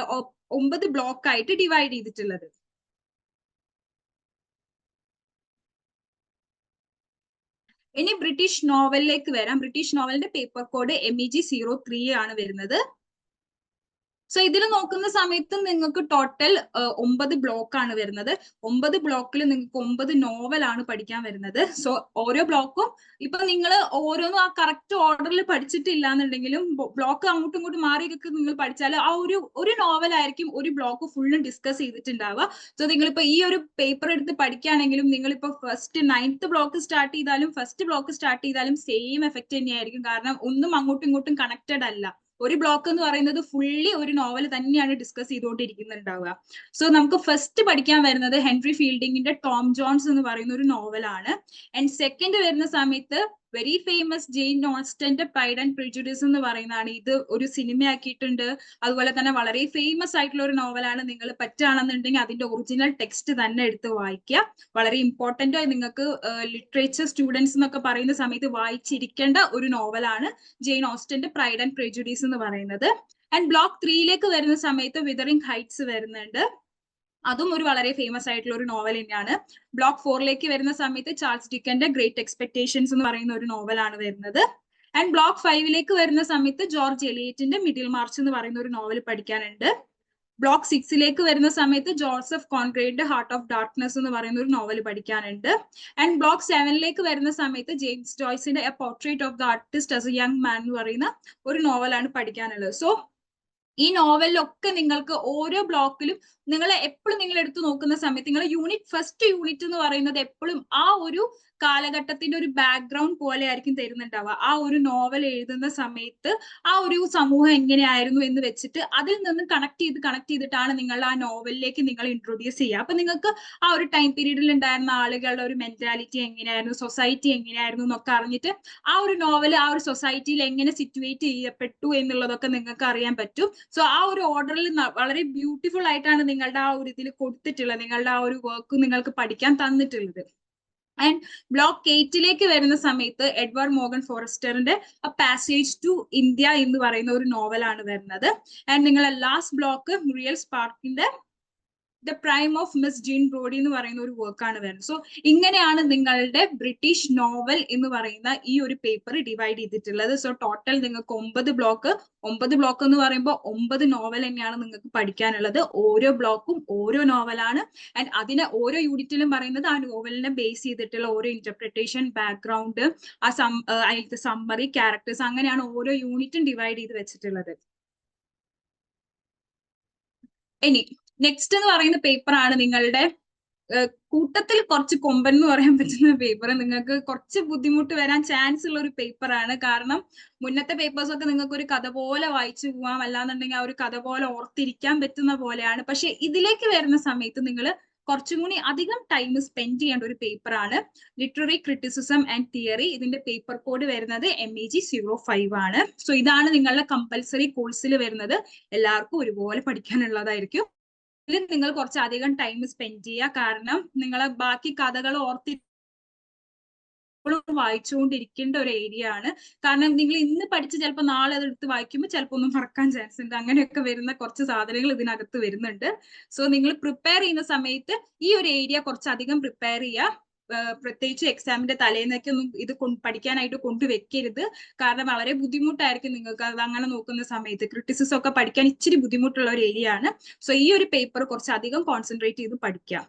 9 ബ്ലോക്ക് ആയിട്ട് ഡിവൈഡ് ചെയ്തിട്ടുള്ളത്. ഇനി ബ്രിട്ടീഷ് നോവലിലേക്ക് വരാം. ബ്രിട്ടീഷ് നോവലിന്റെ പേപ്പർ കോഡ് MEG 03 ആണ് വരുന്നത്. സോ ഇതിൽ നോക്കുന്ന സമയത്ത് നിങ്ങൾക്ക് ടോട്ടൽ 9 ബ്ലോക്ക് ആണ് വരുന്നത്. 9 ബ്ലോക്കിൽ നിങ്ങൾക്ക് 9 നോവലാണ് പഠിക്കാൻ വരുന്നത്. സോ ഓരോ ബ്ലോക്കും ഇപ്പൊ നിങ്ങൾ ഓരോന്നും ആ കറക്റ്റ് ഓർഡറിൽ പഠിച്ചിട്ടില്ല എന്നുണ്ടെങ്കിലും ബ്ലോക്ക് അങ്ങോട്ടും ഇങ്ങോട്ടും മാറിയൊക്കെ നിങ്ങൾ പഠിച്ചാൽ ആ ഒരു നോവലായിരിക്കും ഒരു ബ്ലോക്ക് ഫുള്ളും ഡിസ്കസ് ചെയ്തിട്ടുണ്ടാവുക. സോ നിങ്ങളിപ്പോ ഈ ഒരു പേപ്പർ എടുത്ത് പഠിക്കുകയാണെങ്കിലും നിങ്ങളിപ്പോ ഫസ്റ്റ് 9th ബ്ലോക്ക് സ്റ്റാർട്ട് ചെയ്താലും ഫസ്റ്റ് ബ്ലോക്ക് സ്റ്റാർട്ട് ചെയ്താലും സെയിം എഫക്ട് തന്നെയായിരിക്കും. കാരണം ഒന്നും അങ്ങോട്ടും ഇങ്ങോട്ടും കണക്റ്റഡ് അല്ല. ഒരു ബ്ലോക്ക് എന്ന് പറയുന്നത് ഫുള്ളി ഒരു നോവൽ തന്നെയാണ് ഡിസ്കസ് ചെയ്തുകൊണ്ടിരിക്കുന്നുണ്ടാവുക. സോ നമുക്ക് ഫസ്റ്റ് പഠിക്കാൻ വരുന്നത് ഹെൻറി ഫീൽഡിങ്ങിന്റെ ടോം ജോൺസ് എന്ന് പറയുന്ന ഒരു നോവലാണ്. ആൻഡ് സെക്കൻഡ് വരുന്ന സമയത്ത് വെരി ഫേമസ് ജെയിൻ ഓസ്റ്റന്റെ പ്രൈഡ് ആൻഡ് പ്രിജുഡിസ് എന്ന് പറയുന്നതാണ്. ഇത് ഒരു സിനിമയാക്കിയിട്ടുണ്ട്. അതുപോലെ തന്നെ വളരെ ഫേമസ് ആയിട്ടുള്ള ഒരു നോവലാണ്. നിങ്ങൾ പറ്റുകയാണെന്നുണ്ടെങ്കിൽ അതിന്റെ ഒറിജിനൽ ടെക്സ്റ്റ് തന്നെ എടുത്ത് വായിക്കുക. വളരെ ഇമ്പോർട്ടന്റ് ആയി നിങ്ങൾക്ക് ലിറ്ററേച്ചർ സ്റ്റുഡൻസ് എന്നൊക്കെ പറയുന്ന സമയത്ത് വായിച്ചിരിക്കേണ്ട ഒരു നോവലാണ് ജെയിൻ ഓസ്റ്റന്റെ പ്രൈഡ് ആൻഡ് പ്രിജുഡിസ് എന്ന് പറയുന്നത്. ആൻഡ് ബ്ലോക്ക് 3 വരുന്ന സമയത്ത് വിതറിംഗ് ഹൈറ്റ്സ് വരുന്നുണ്ട്. അതും ഒരു വളരെ ഫേമസ് ആയിട്ടുള്ള ഒരു നോവൽ തന്നെയാണ്. ബ്ലോക്ക് 4 വരുന്ന സമയത്ത് ചാൾസ് ഡിക്കന്റെ ഗ്രേറ്റ് എക്സ്പെക്ടേഷൻസ് എന്ന് പറയുന്ന ഒരു നോവലാണ് വരുന്നത്. ആൻഡ് ബ്ലോക്ക് 5 വരുന്ന സമയത്ത് ജോർജ് എലിയറ്റിന്റെ മിഡിൽ മാർച്ച് എന്ന് പറയുന്ന ഒരു നോവൽ പഠിക്കാനുണ്ട്. ബ്ലോക്ക് 6 വരുന്ന സമയത്ത് ജോസഫ് കോൺഗ്രേഡിന്റെ ഹാർട്ട് ഓഫ് ഡാർക്ക്നെസ് എന്ന് പറയുന്ന ഒരു നോവൽ പഠിക്കാനുണ്ട്. ആൻഡ് ബ്ലോക്ക് 7 വരുന്ന സമയത്ത് ജെയിംസ് ജോയ്സിന്റെ a portrait of the artist as a young man എന്ന് പറയുന്ന ഒരു നോവലാണ് പഠിക്കാനുള്ളത്. സോ ഈ നോവലിലൊക്കെ നിങ്ങൾക്ക് ഓരോ ബ്ലോക്കിലും നിങ്ങൾ എപ്പോഴും നിങ്ങൾ എടുത്തു നോക്കുന്ന സമയത്ത് നിങ്ങൾ ഫസ്റ്റ് യൂണിറ്റ് എന്ന് പറയുന്നത് എപ്പോഴും ആ ഒരു കാലഘട്ടത്തിന്റെ ഒരു ബാക്ക്ഗ്രൗണ്ട് പോലെ ആയിരിക്കും തരുന്നുണ്ടാവുക. ആ ഒരു നോവൽ എഴുതുന്ന സമയത്ത് ആ ഒരു സമൂഹം എങ്ങനെയായിരുന്നു എന്ന് വെച്ചിട്ട് അതിൽ നിന്ന് കണക്ട് ചെയ്തിട്ടാണ് നിങ്ങൾ ആ നോവലിലേക്ക് നിങ്ങൾ ഇൻട്രൊഡ്യൂസ് ചെയ്യുക. അപ്പൊ നിങ്ങൾക്ക് ആ ഒരു ടൈം പീരീഡിൽ ഉണ്ടായിരുന്ന ആളുകളുടെ ഒരു മെന്റാലിറ്റി എങ്ങനെയായിരുന്നു, സൊസൈറ്റി എങ്ങനെയായിരുന്നു എന്നൊക്കെ അറിഞ്ഞിട്ട് ആ ഒരു നോവൽ ആ ഒരു സൊസൈറ്റിയിൽ എങ്ങനെ സിറ്റുവേറ്റ് ചെയ്യപ്പെട്ടു എന്നുള്ളതൊക്കെ നിങ്ങൾക്ക് അറിയാൻ പറ്റും. സോ ആ ഒരു ഓർഡറിൽ വളരെ ബ്യൂട്ടിഫുൾ ആയിട്ടാണ് നിങ്ങളുടെ ആ ഒരു ഇതിൽ കൊടുത്തിട്ടുള്ളത്, നിങ്ങളുടെ ആ ഒരു വർക്ക് നിങ്ങൾക്ക് പഠിക്കാൻ തന്നിട്ടുള്ളത്. ആൻഡ് ബ്ലോക്ക് 8 വരുന്ന സമയത്ത് എഡ്വേർഡ് മോർഗൻ ഫോറസ്റ്ററിന്റെ എ പാസേജ് ടു ഇന്ത്യ എന്ന് പറയുന്ന ഒരു നോവലാണ് വരുന്നത്. ആൻഡ് നിങ്ങളെ ലാസ്റ്റ് ബ്ലോക്ക് മുറിയൽ സ്പാർക്കിന്റെ the prime of Miss Jean Brodie എന്ന് പറയുന്ന ഒരു വർക്കാണ് വരുന്നത്. സോ ഇങ്ങനെയാണ് നിങ്ങളുടെ ബ്രിട്ടീഷ് നോവൽ എന്ന് പറയുന്ന ഈ ഒരു പേപ്പർ ഡിവൈഡ് ചെയ്തിട്ടുള്ളത്. സോ ടോട്ടൽ നിങ്ങൾക്ക് 9 ബ്ലോക്ക് എന്ന് പറയുമ്പോൾ 9 നോവൽ തന്നെയാണ് നിങ്ങൾക്ക് പഠിക്കാനുള്ളത്. ഓരോ ബ്ലോക്കും ഓരോ നോവലാണ്. ആൻഡ് അതിനെ ഓരോ യൂണിറ്റിലും പറയുന്നത് ആ നോവലിനെ ബേസ് ചെയ്തിട്ടുള്ള ഓരോ ഇന്റർപ്രിട്ടേഷൻ, ബാക്ക്ഗ്രൗണ്ട്, അതിലത്തെ സമ്മറി, ക്യാരക്ടേഴ്സ്, അങ്ങനെയാണ് ഓരോ യൂണിറ്റും ഡിവൈഡ് ചെയ്ത് വെച്ചിട്ടുള്ളത്. ഇനി നെക്സ്റ്റ് എന്ന് പറയുന്ന പേപ്പറാണ് നിങ്ങളുടെ കൂട്ടത്തിൽ കുറച്ച് കൊമ്പൻ എന്ന് പറയാൻ പറ്റുന്ന പേപ്പർ. നിങ്ങൾക്ക് കുറച്ച് ബുദ്ധിമുട്ട് വരാൻ ചാൻസ് ഉള്ള ഒരു പേപ്പറാണ്. കാരണം മുന്നത്തെ പേപ്പേഴ്സ് ഒക്കെ നിങ്ങൾക്ക് ഒരു കഥ പോലെ വായിച്ചു പോവാം, അല്ലാന്നുണ്ടെങ്കിൽ ആ ഒരു കഥ പോലെ ഓർത്തിരിക്കാൻ പറ്റുന്ന പോലെയാണ്. പക്ഷെ ഇതിലേക്ക് വരുന്ന സമയത്ത് നിങ്ങൾ കുറച്ചും കൂടി അധികം ടൈം സ്പെൻഡ് ചെയ്യേണ്ട ഒരു പേപ്പറാണ് ലിറ്റററി ക്രിറ്റിസിസം ആൻഡ് തിയറി. ഇതിന്റെ പേപ്പർ കോഡ് വരുന്നത് MEG 05 ആണ്. സോ ഇതാണ് നിങ്ങളുടെ കമ്പൽസറി കോഴ്സിൽ വരുന്നത്. എല്ലാവർക്കും ഒരുപോലെ പഠിക്കാനുള്ളതായിരിക്കും. നിങ്ങൾ കുറച്ചധികം ടൈം സ്പെൻഡ് ചെയ്യുക. കാരണം നിങ്ങളെ ബാക്കി കഥകൾ വായിച്ചുകൊണ്ടിരിക്കേണ്ട ഒരു ഏരിയ ആണ്. കാരണം നിങ്ങൾ ഇന്ന് പഠിച്ച് ചിലപ്പോൾ നാളെ അതെടുത്ത് വായിക്കുമ്പോൾ ചിലപ്പോൾ ഒന്നും മറക്കാൻ ചാൻസ് ഉണ്ട്. അങ്ങനെയൊക്കെ വരുന്ന കുറച്ച് സാധനങ്ങൾ ഇതിനകത്ത് വരുന്നുണ്ട്. സോ നിങ്ങൾ പ്രിപ്പയർ ചെയ്യുന്ന സമയത്ത് ഈ ഒരു ഏരിയ കുറച്ചധികം പ്രിപ്പയർ ചെയ്യുക. പ്രത്യേകിച്ച് എക്സാമിന്റെ തലേന്നൊക്കെ ഒന്നും ഇത് പഠിക്കാനായിട്ട് കൊണ്ടുവെക്കരുത്. കാരണം വളരെ ബുദ്ധിമുട്ടായിരിക്കും നിങ്ങൾക്ക് അത് അങ്ങനെ നോക്കുന്ന സമയത്ത്. ക്രിറ്റിസിസം ഒക്കെ പഠിക്കാൻ ഇച്ചിരി ബുദ്ധിമുട്ടുള്ള ഒരു ഏരിയ ആണ്. സോ ഈ ഒരു പേപ്പർ കുറച്ചധികം കോൺസെൻട്രേറ്റ് ചെയ്ത് പഠിക്കാം.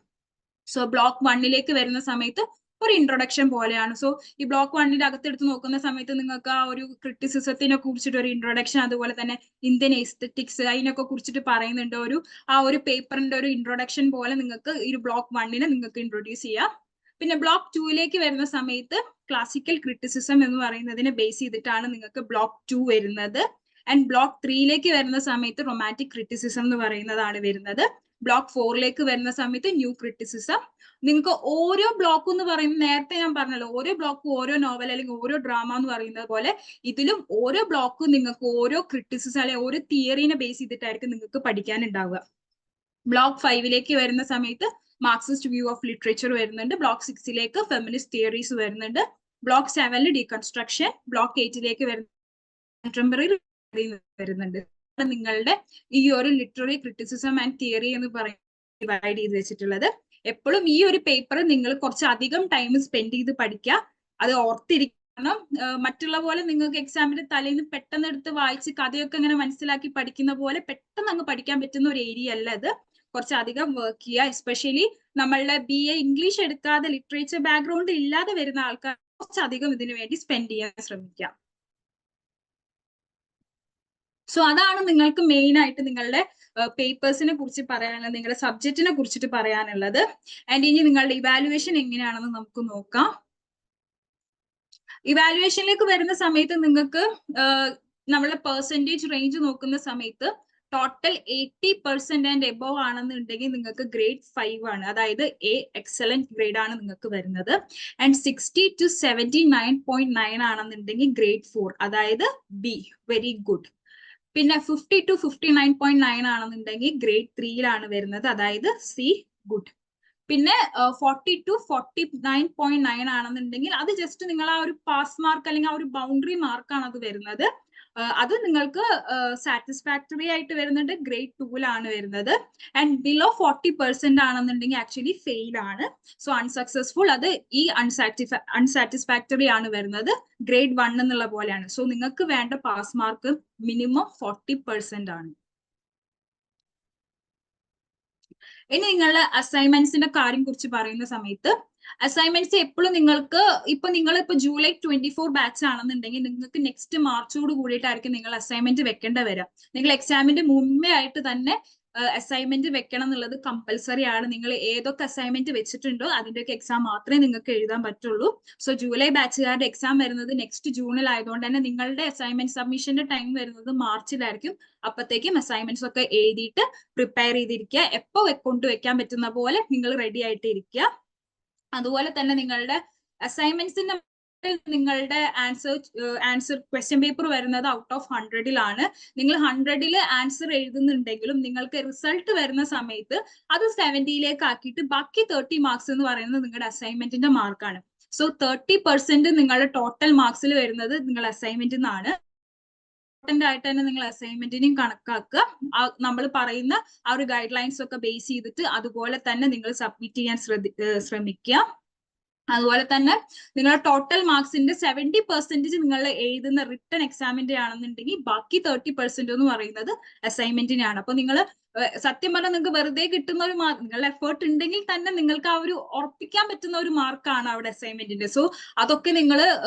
സോ ബ്ലോക്ക് 1 വരുന്ന സമയത്ത് ഒരു ഇൻട്രൊഡക്ഷൻ പോലെയാണ്. സോ ഈ ബ്ലോക്ക് 1 അകത്തെടുത്ത് നോക്കുന്ന സമയത്ത് നിങ്ങൾക്ക് ആ ഒരു ക്രിറ്റിസിസത്തിനെ കുറിച്ചിട്ട് ഒരു ഇൻട്രൊഡക്ഷൻ, അതുപോലെ തന്നെ ഇന്ത്യൻ എസ്തെറ്റിക്സ് അതിനൊക്കെ കുറിച്ചിട്ട് പറയുന്നുണ്ട്. ആ ഒരു പേപ്പറിന്റെ ഒരു ഇൻട്രൊഡക്ഷൻ പോലെ നിങ്ങൾക്ക് ഈ ബ്ലോക്ക് 1 നിങ്ങൾക്ക് ഇൻട്രൊഡ്യൂസ് ചെയ്യാം. പിന്നെ ബ്ലോക്ക് 2 വരുന്ന സമയത്ത് ക്ലാസിക്കൽ ക്രിറ്റിസിസം എന്ന് പറയുന്നതിനെ ബേസ് ചെയ്തിട്ടാണ് നിങ്ങൾക്ക് ബ്ലോക്ക് 2 വരുന്നത്. ആൻഡ് ബ്ലോക്ക് 3 വരുന്ന സമയത്ത് റൊമാൻറ്റിക് ക്രിറ്റിസിസം എന്ന് പറയുന്നതാണ് വരുന്നത്. ബ്ലോക്ക് 4 വരുന്ന സമയത്ത് ന്യൂ ക്രിറ്റിസിസം. നിങ്ങൾക്ക് ഓരോ ബ്ലോക്ക് എന്ന് പറയുന്നത് നേരത്തെ ഞാൻ പറഞ്ഞല്ലോ, ഓരോ ബ്ലോക്കും ഓരോ നോവൽ അല്ലെങ്കിൽ ഓരോ ഡ്രാമ എന്ന് പറയുന്നത് പോലെ ഇതിലും ഓരോ ബ്ലോക്കും നിങ്ങൾക്ക് ഓരോ ക്രിറ്റിസിസം അല്ലെങ്കിൽ ഓരോ തിയറിനെ ബേസ് ചെയ്തിട്ടായിരിക്കും നിങ്ങൾക്ക് പഠിക്കാനുണ്ടാവുക. ബ്ലോക്ക് 5 വരുന്ന സമയത്ത് മാർക്സിസ്റ്റ് വ്യൂ ഓഫ് ലിറ്ററേച്ചർ വരുന്നുണ്ട്. ബ്ലോക്ക് 6 ഫെമിനിസ്റ്റ് തിയറീസ് വരുന്നുണ്ട്. Block 7 deconstruction. ബ്ലോക്ക് 8 വരുന്ന കണ്ടംപററി വരുന്നുണ്ട്. നിങ്ങളുടെ ഈ ഒരു ലിറ്റററി ക്രിറ്റിസിസം ആൻഡ് തിയറി എന്ന് പറയുന്നത് ഡിവൈഡ് ചെയ്ത് വെച്ചിട്ടുള്ളത്. എപ്പോഴും ഈ ഒരു പേപ്പർ നിങ്ങൾ കുറച്ചധികം ടൈം സ്പെൻഡ് ചെയ്ത് പഠിക്കുക. അത് ഓർത്തിരിക്കണം. മറ്റുള്ള പോലെ നിങ്ങൾക്ക് എക്സാമിന്റെ തലേന്ന് പെട്ടെന്ന് എടുത്ത് വായിച്ച് കഥയൊക്കെ ഇങ്ങനെ മനസ്സിലാക്കി പഠിക്കുന്ന പോലെ പെട്ടെന്ന് അങ്ങ് പഠിക്കാൻ പറ്റുന്ന ഒരു ഏരിയ അല്ല ഇത്. കുറച്ചധികം വർക്ക് ചെയ്യുക. എസ്പെഷ്യലി നമ്മളുടെ BA ഇംഗ്ലീഷ് എടുക്കാതെ ലിറ്ററേച്ചർ ബാക്ക്ഗ്രൗണ്ട് ഇല്ലാതെ വരുന്ന ആൾക്കാർ കുറച്ചധികം ഇതിനു വേണ്ടി സ്പെൻഡ് ചെയ്യാൻ ശ്രമിക്കാം. സോ അതാണ് നിങ്ങൾക്ക് മെയിൻ ആയിട്ട് നിങ്ങളുടെ പേപ്പേഴ്സിനെ കുറിച്ച് പറയാനുള്ളത്, നിങ്ങളുടെ സബ്ജക്റ്റിനെ കുറിച്ചിട്ട് പറയാനുള്ളത്. ആൻഡ് ഇനി നിങ്ങളുടെ ഇവാലുവേഷൻ എങ്ങനെയാണെന്ന് നമുക്ക് നോക്കാം. ഇവാലുവേഷനിലേക്ക് വരുന്ന സമയത്ത് നിങ്ങൾക്ക് നമ്മളുടെ പെർസെൻറ്റേജ് റേഞ്ച് നോക്കുന്ന സമയത്ത് ടോട്ടൽ 80% ആൻഡ് എബോവ് ആണെന്നുണ്ടെങ്കിൽ നിങ്ങൾക്ക് ഗ്രേഡ് 5 ആണ്, അതായത് എ എക്സലന്റ് ഗ്രേഡ് ആണ് നിങ്ങൾക്ക് വരുന്നത്. ആൻഡ് 60 to 79.9 ആണെന്നുണ്ടെങ്കിൽ ഗ്രേഡ് 4, അതായത് ബി വെരി ഗുഡ്. പിന്നെ 50 to 59.9 ആണെന്നുണ്ടെങ്കിൽ ഗ്രേഡ് 3യിലാണ് വരുന്നത്, അതായത് സി ഗുഡ്. പിന്നെ 40 to 49.9 ആണെന്നുണ്ടെങ്കിൽ അത് ജസ്റ്റ് നിങ്ങൾ ആ ഒരു പാസ് മാർക്ക് അല്ലെങ്കിൽ ആ ഒരു ബൗണ്ടറി മാർക്കാണ് അത് വരുന്നത്. അത് നിങ്ങൾക്ക് സാറ്റിസ്ഫാക്ടറി ആയിട്ട് വരുന്നുണ്ട്, ഗ്രേഡ് 2ലാണ് വരുന്നത്. ആൻഡ് ബിലോ 40% ആണെന്നുണ്ടെങ്കിൽ ആക്ച്വലി ഫെയിൽ ആണ്. സോ അൺസക്സസ്ഫുൾ, അത് ഈ അൺസാറ്റിസ്ഫാക്ടറി ആണ് വരുന്നത്, ഗ്രേഡ് 1 എന്നുള്ള പോലെയാണ്. സോ നിങ്ങൾക്ക് വേണ്ട പാസ് മാർക്ക് മിനിമം 40% ആണ്. ഇനി നിങ്ങളുടെ അസൈൻമെന്റ്സിന്റെ കാര്യം കുറിച്ച് പറയുന്ന സമയത്ത്, അസൈൻമെന്റ്സ് എപ്പോഴും നിങ്ങൾക്ക് നിങ്ങൾ ജൂലൈ 24 ബാച്ച് ആണെന്നുണ്ടെങ്കിൽ നിങ്ങൾക്ക് നെക്സ്റ്റ് മാർച്ചോട് കൂടിയിട്ടായിരിക്കും നിങ്ങൾ അസൈൻമെന്റ് വെക്കേണ്ട വരിക. നിങ്ങൾ എക്സാമിന്റെ മുമ്പേ ആയിട്ട് തന്നെ അസൈൻമെന്റ് വെക്കണം എന്നുള്ളത് കമ്പൽസറി ആണ്. നിങ്ങൾ ഏതൊക്കെ അസൈൻമെന്റ് വെച്ചിട്ടുണ്ടോ അതിന്റെയൊക്കെ എക്സാം മാത്രമേ നിങ്ങൾക്ക് എഴുതാൻ പറ്റുള്ളൂ. സോ ജൂലൈ ബാച്ചുകാരുടെ എക്സാം വരുന്നത് നെക്സ്റ്റ് ജൂണിൽ ആയതുകൊണ്ട് തന്നെ നിങ്ങളുടെ അസൈൻമെന്റ് സബ്മിഷന്റെ ടൈം വരുന്നത് മാർച്ചിലായിരിക്കും. അപ്പത്തേക്കും അസൈൻമെന്റ്സ് ഒക്കെ എഴുതിയിട്ട് പ്രിപ്പയർ ചെയ്തിരിക്കുക. എപ്പോ കൊണ്ടുവയ്ക്കാൻ പറ്റുന്ന പോലെ നിങ്ങൾ റെഡി ആയിട്ട് ഇരിക്കുക. അതുപോലെ തന്നെ നിങ്ങളുടെ അസൈൻമെന്റ്സിന്റെ നിങ്ങളുടെ ആൻസർ ക്വസ്റ്റ്യൻ പേപ്പർ വരുന്നത് ഔട്ട് ഓഫ് 100-ലാണ്. നിങ്ങൾ 100-ൽ ആൻസർ എഴുതുന്നുണ്ടെങ്കിലും നിങ്ങൾക്ക് റിസൾട്ട് വരുന്ന സമയത്ത് അത് 70-ലേക്ക് ആക്കിയിട്ട് ബാക്കി 30 മാർക്സ് എന്ന് പറയുന്നത് നിങ്ങളുടെ അസൈൻമെന്റിന്റെ മാർക്കാണ്. സോ 30% നിങ്ങളുടെ ടോട്ടൽ മാർക്സിൽ വരുന്നത് നിങ്ങളുടെ അസൈൻമെന്റിൽ നിന്നാണ്. ആയിട്ട് തന്നെ നിങ്ങൾ അസൈൻമെന്റിനെയും കണക്കാക്കുക. നമ്മൾ പറയുന്ന ആ ഒരു ഗൈഡ് ലൈൻസ് ഒക്കെ ബേസ് ചെയ്തിട്ട് അതുപോലെ തന്നെ നിങ്ങൾ സബ്മിറ്റ് ചെയ്യാൻ ശ്രമിക്കുക. അതുപോലെ തന്നെ നിങ്ങളുടെ ടോട്ടൽ മാർക്സിന്റെ 70% നിങ്ങൾ എഴുതുന്ന റിട്ടൺ എക്സാമിന്റെ ആണെന്നുണ്ടെങ്കിൽ ബാക്കി 30% എന്ന് പറയുന്നത് അസൈൻമെന്റിനാണ്. അപ്പൊ നിങ്ങൾ സത്യം പറഞ്ഞാൽ നിങ്ങൾക്ക് വെറുതെ കിട്ടുന്ന ഒരു മാർക്ക്, നിങ്ങളുടെ എഫേർട്ട് ഉണ്ടെങ്കിൽ തന്നെ നിങ്ങൾക്ക് ആ ഒരു ഉറപ്പിക്കാൻ പറ്റുന്ന ഒരു മാർക്കാണ് അവിടെ അസൈൻമെന്റിന്റെ. സോ അതൊക്കെ നിങ്ങൾ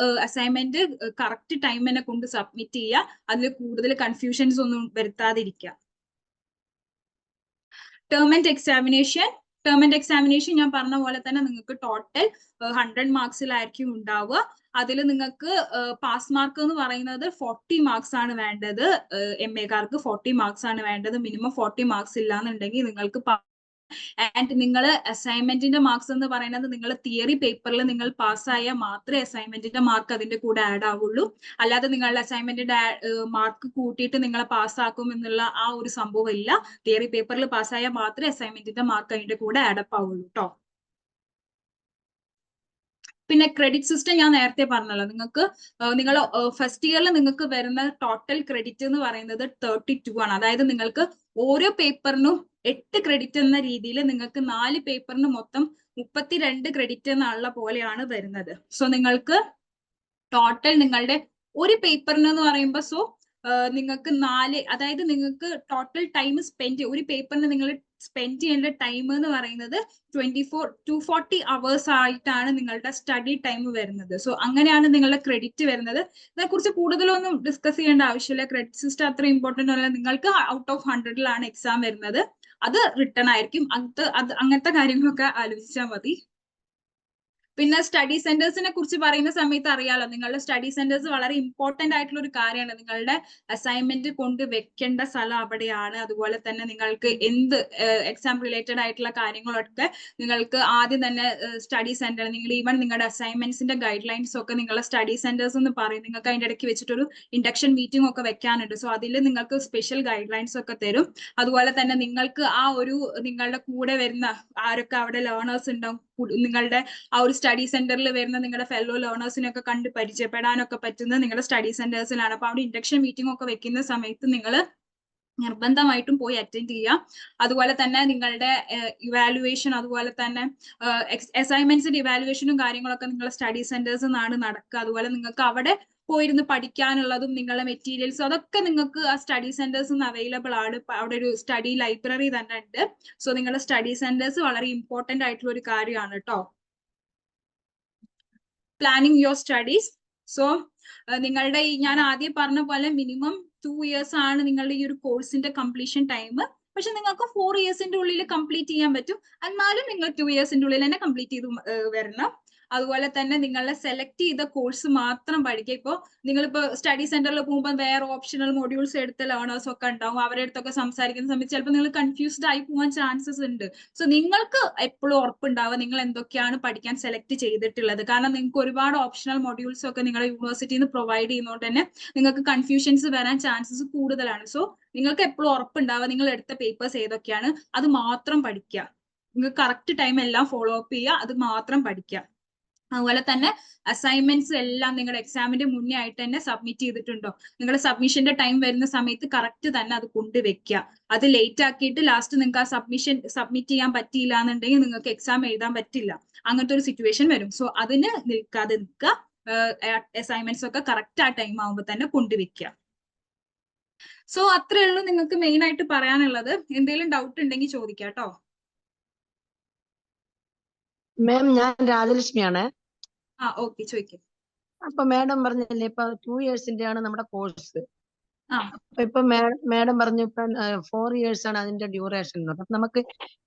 അസൈൻമെന്റ് കറക്റ്റ് ടൈം തന്നെ കൊണ്ട് സബ്മിറ്റ് ചെയ്യുക. അതിൽ കൂടുതൽ കൺഫ്യൂഷൻസ് ഒന്നും വരുത്താതിരിക്കുക. ടേം ആൻഡ് എക്സാമിനേഷൻ ഞാൻ പറഞ്ഞ പോലെ തന്നെ നിങ്ങൾക്ക് ടോട്ടൽ 100 മാർക്സിലായിരിക്കും ഉണ്ടാവുക. അതിൽ നിങ്ങൾക്ക് പാസ് മാർക്ക് എന്ന് പറയുന്നത് 40 മാർക്സ് ആണ് വേണ്ടത്. MA-കാർക്ക് 40 മാർക്സ് ആണ് വേണ്ടത്. മിനിമം 40 മാർക്സ് ഇല്ലാന്നുണ്ടെങ്കിൽ നിങ്ങൾക്ക് ആൻഡ് നിങ്ങൾ അസൈൻമെന്റിന്റെ മാർക്സ് എന്ന് പറയുന്നത് നിങ്ങൾ തിയറി പേപ്പറിൽ നിങ്ങൾ പാസ്സായാൽ മാത്രമേ അസൈൻമെന്റിന്റെ മാർക്ക് അതിന്റെ കൂടെ ആഡ് ആവുള്ളൂ. അല്ലാതെ നിങ്ങളുടെ അസൈൻമെന്റിന്റെ മാർക്ക് കൂട്ടിയിട്ട് നിങ്ങളെ പാസ്സാക്കും എന്നുള്ള ആ ഒരു സംഭവം ഇല്ല. തിയറി പേപ്പറിൽ പാസ്സായാൽ മാത്രമേ അസൈൻമെന്റിന്റെ മാർക്ക് അതിന്റെ കൂടെ ആഡപ്പ് ആവുള്ളൂ കേട്ടോ. പിന്നെ ക്രെഡിറ്റ് സിസ്റ്റം ഞാൻ നേരത്തെ പറഞ്ഞല്ലോ, നിങ്ങൾക്ക് നിങ്ങൾ ഫസ്റ്റ് ഇയറിൽ നിങ്ങൾക്ക് വരുന്ന ടോട്ടൽ ക്രെഡിറ്റ് എന്ന് പറയുന്നത് 32 ആണ്. അതായത് നിങ്ങൾക്ക് ഓരോ പേപ്പറിനും 8 ക്രെഡിറ്റ് എന്ന രീതിയിൽ നിങ്ങൾക്ക് 4 പേപ്പറിന് മൊത്തം 32 ക്രെഡിറ്റ് എന്നുള്ള പോലെയാണ് വരുന്നത്. സോ നിങ്ങൾക്ക് ടോട്ടൽ നിങ്ങളുടെ ഒരു പേപ്പറിന് എന്ന് പറയുമ്പോൾ നിങ്ങൾക്ക് 4, അതായത് നിങ്ങൾക്ക് ടോട്ടൽ ടൈം സ്പെൻഡ്, ഒരു പേപ്പറിന് നിങ്ങൾ സ്പെൻഡ് ചെയ്യേണ്ട ടൈം എന്ന് പറയുന്നത് 240 hours ആയിട്ടാണ് നിങ്ങളുടെ സ്റ്റഡി ടൈം വരുന്നത്. സോ അങ്ങനെയാണ് നിങ്ങളുടെ ക്രെഡിറ്റ് വരുന്നത്. ഇതിനെക്കുറിച്ച് കൂടുതലൊന്നും ഡിസ്കസ് ചെയ്യേണ്ട ആവശ്യമില്ല. ക്രെഡിറ്റ് സിസ്റ്റം അത്ര ഇമ്പോർട്ടന്റ് അല്ല. നിങ്ങൾക്ക് ഔട്ട് ഓഫ് 100-ലാണ് എക്സാം വരുന്നത്. അത് റിട്ടേൺ ആയിരിക്കും. അങ്ങനത്തെ കാര്യങ്ങളൊക്കെ ആലോചിച്ചാൽ മതി. പിന്നെ സ്റ്റഡി സെന്റേഴ്സിനെ കുറിച്ച് പറയുന്ന സമയത്ത് അറിയാലോ, നിങ്ങളുടെ സ്റ്റഡി സെന്റേഴ്സ് വളരെ ഇമ്പോർട്ടന്റ് ആയിട്ടുള്ള ഒരു കാര്യമാണ്. നിങ്ങളുടെ അസൈൻമെന്റ് കൊണ്ട് വെക്കേണ്ട സ്ഥലം അവിടെയാണ്. അതുപോലെ തന്നെ നിങ്ങൾക്ക് എന്ത് എക്സാം റിലേറ്റഡ് ആയിട്ടുള്ള കാര്യങ്ങളൊക്കെ നിങ്ങൾക്ക് ആദ്യം തന്നെ സ്റ്റഡി സെന്റർ, നിങ്ങൾ ഈവൻ നിങ്ങളുടെ അസൈൻമെന്റ്സിന്റെ ഗൈഡ് ലൈൻസ് ഒക്കെ നിങ്ങളുടെ സ്റ്റഡി സെന്റേഴ്സ് എന്ന് പറയും. നിങ്ങൾക്ക് അതിന്റെ ഇടയ്ക്ക് വെച്ചിട്ടൊരു ഇൻഡക്ഷൻ മീറ്റിംഗ് ഒക്കെ വെക്കാനുണ്ട്. സോ അതിൽ നിങ്ങൾക്ക് സ്പെഷ്യൽ ഗൈഡ് ലൈൻസ് ഒക്കെ തരും. അതുപോലെ തന്നെ നിങ്ങൾക്ക് ആ ഒരു നിങ്ങളുടെ കൂടെ വരുന്ന ആരൊക്കെ അവിടെ ലേണേഴ്സ് ഉണ്ടാവും, നിങ്ങളുടെ ആ ഒരു സ്റ്റഡി സെന്ററിൽ വരുന്ന നിങ്ങളുടെ ഫെല്ലോ ലേണേഴ്സിനൊക്കെ കണ്ട് പരിചയപ്പെടാനൊക്കെ പറ്റുന്നത് നിങ്ങളുടെ സ്റ്റഡി സെന്റേഴ്സിലാണ്. അപ്പൊ അവിടെ ഇൻഡക്ഷൻ മീറ്റിംഗ് ഒക്കെ വെക്കുന്ന സമയത്ത് നിങ്ങൾ നിർബന്ധമായിട്ടും പോയി അറ്റൻഡ് ചെയ്യുക. അതുപോലെ തന്നെ നിങ്ങളുടെ ഇവാലുവേഷൻ, അതുപോലെ തന്നെ അസൈൻമെന്റ്സിന്റെ ഇവാലുവേഷനും കാര്യങ്ങളൊക്കെ നിങ്ങളുടെ സ്റ്റഡി സെന്റേഴ്സ് നിന്നാണ് നടക്കുക. അതുപോലെ നിങ്ങൾക്ക് അവിടെ പോയിരുന്ന് പഠിക്കാനുള്ളതും നിങ്ങളുടെ മെറ്റീരിയൽസും അതൊക്കെ നിങ്ങൾക്ക് ആ സ്റ്റഡി സെന്റേഴ്സ് അവൈലബിൾ ആണ്. അവിടെ ഒരു സ്റ്റഡി ലൈബ്രറി തന്നെ ഉണ്ട്. സോ നിങ്ങളുടെ സ്റ്റഡി സെന്റേഴ്സ് വളരെ ഇമ്പോർട്ടന്റ് ആയിട്ടുള്ള ഒരു കാര്യമാണ് കേട്ടോ. Planning your studies. സോ നിങ്ങളുടെ ഞാൻ ആദ്യം പറഞ്ഞ പോലെ മിനിമം 2 years ആണ് നിങ്ങളുടെ ഈ ഒരു കോഴ്സിന്റെ കംപ്ലീഷൻ ടൈം. പക്ഷെ നിങ്ങൾക്ക് 4 yearsന്റെ ഉള്ളിൽ കംപ്ലീറ്റ് ചെയ്യാൻ പറ്റും. എന്നാലും നിങ്ങൾ 2 yearsന്റെ ഉള്ളിൽ തന്നെ കംപ്ലീറ്റ് ചെയ്ത് വരണം. അതുപോലെ തന്നെ നിങ്ങളെ സെലക്ട് ചെയ്ത കോഴ്സ് മാത്രം പഠിക്കുക. ഇപ്പോൾ നിങ്ങളിപ്പോ സ്റ്റഡി സെന്ററിൽ പോകുമ്പോൾ വേറെ ഓപ്ഷണൽ മൊഡ്യൂൾസ് എടുത്ത ലേണേഴ്സ് ഒക്കെ ഉണ്ടാവും, അവരുടെ അടുത്തൊക്കെ സംസാരിക്കുന്ന സമയത്ത് ചിലപ്പോൾ നിങ്ങൾ കൺഫ്യൂസ്ഡ് ആയി പോകാൻ ചാൻസസ് ഉണ്ട്. സോ നിങ്ങൾക്ക് എപ്പോഴും ഉറപ്പുണ്ടാവുക നിങ്ങൾ എന്തൊക്കെയാണ് പഠിക്കാൻ സെലക്ട് ചെയ്തിട്ടുള്ളത്. കാരണം നിങ്ങൾക്ക് ഒരുപാട് ഓപ്ഷണൽ മൊഡ്യൂൾസ് ഒക്കെ നിങ്ങളുടെ യൂണിവേഴ്സിറ്റിയിൽ നിന്ന് പ്രൊവൈഡ് ചെയ്യുന്നതുകൊണ്ട് തന്നെ നിങ്ങൾക്ക് കൺഫ്യൂഷൻസ് വരാൻ ചാൻസസ് കൂടുതലാണ്. സോ നിങ്ങൾക്ക് എപ്പോഴും ഉറപ്പുണ്ടാവുക നിങ്ങൾ എടുത്ത പേപ്പേഴ്സ് ഏതൊക്കെയാണ്, അത് മാത്രം പഠിക്കുക. നിങ്ങൾക്ക് കറക്റ്റ് ടൈം എല്ലാം ഫോളോ അപ്പ് ചെയ്യുക, അത് മാത്രം പഠിക്കുക. അതുപോലെ തന്നെ അസൈൻമെന്റ്സ് എല്ലാം നിങ്ങളുടെ എക്സാമിന്റെ മുന്നേ ആയിട്ട് തന്നെ സബ്മിറ്റ് ചെയ്തിട്ടുണ്ടോ? നിങ്ങളുടെ സബ്മിഷന്റെ ടൈം വരുന്ന സമയത്ത് കറക്റ്റ് തന്നെ അത് കൊണ്ടുവെക്കുക. അത് ലേറ്റ് ആക്കിയിട്ട് ലാസ്റ്റ് നിങ്ങൾക്ക് ആ സബ്മിറ്റ് ചെയ്യാൻ പറ്റിയില്ല എന്നുണ്ടെങ്കിൽ നിങ്ങൾക്ക് എക്സാം എഴുതാൻ പറ്റില്ല. അങ്ങനത്തെ ഒരു സിറ്റുവേഷൻ വരും. സോ അതിന് നിൽക്കാതെ നിൽക്കുക. അസൈൻമെന്റ്സ് ഒക്കെ കറക്റ്റ് ആ ടൈം ആകുമ്പോൾ തന്നെ കൊണ്ടുവെക്കുക. സോ അത്രേ ഉള്ളൂ നിങ്ങൾക്ക് മെയിൻ ആയിട്ട് പറയാനുള്ളത്. എന്തെങ്കിലും ഡൗട്ട് ഉണ്ടെങ്കിൽ ചോദിക്കാം കേട്ടോ. മാം, ഞാൻ രാജലക്ഷ്മിയാണ്. ഓക്കെ, ചോദിക്കാം. അപ്പൊ മാഡം പറഞ്ഞല്ലേ ഇപ്പൊ 2 yearsന്റെ ആണ് നമ്മുടെ കോഴ്സ്. ആ ഇപ്പൊ മാഡം പറഞ്ഞു ഇപ്പൊ 4 years ആണ് അതിന്റെ ഡ്യൂറേഷൻ. അപ്പൊ നമുക്ക്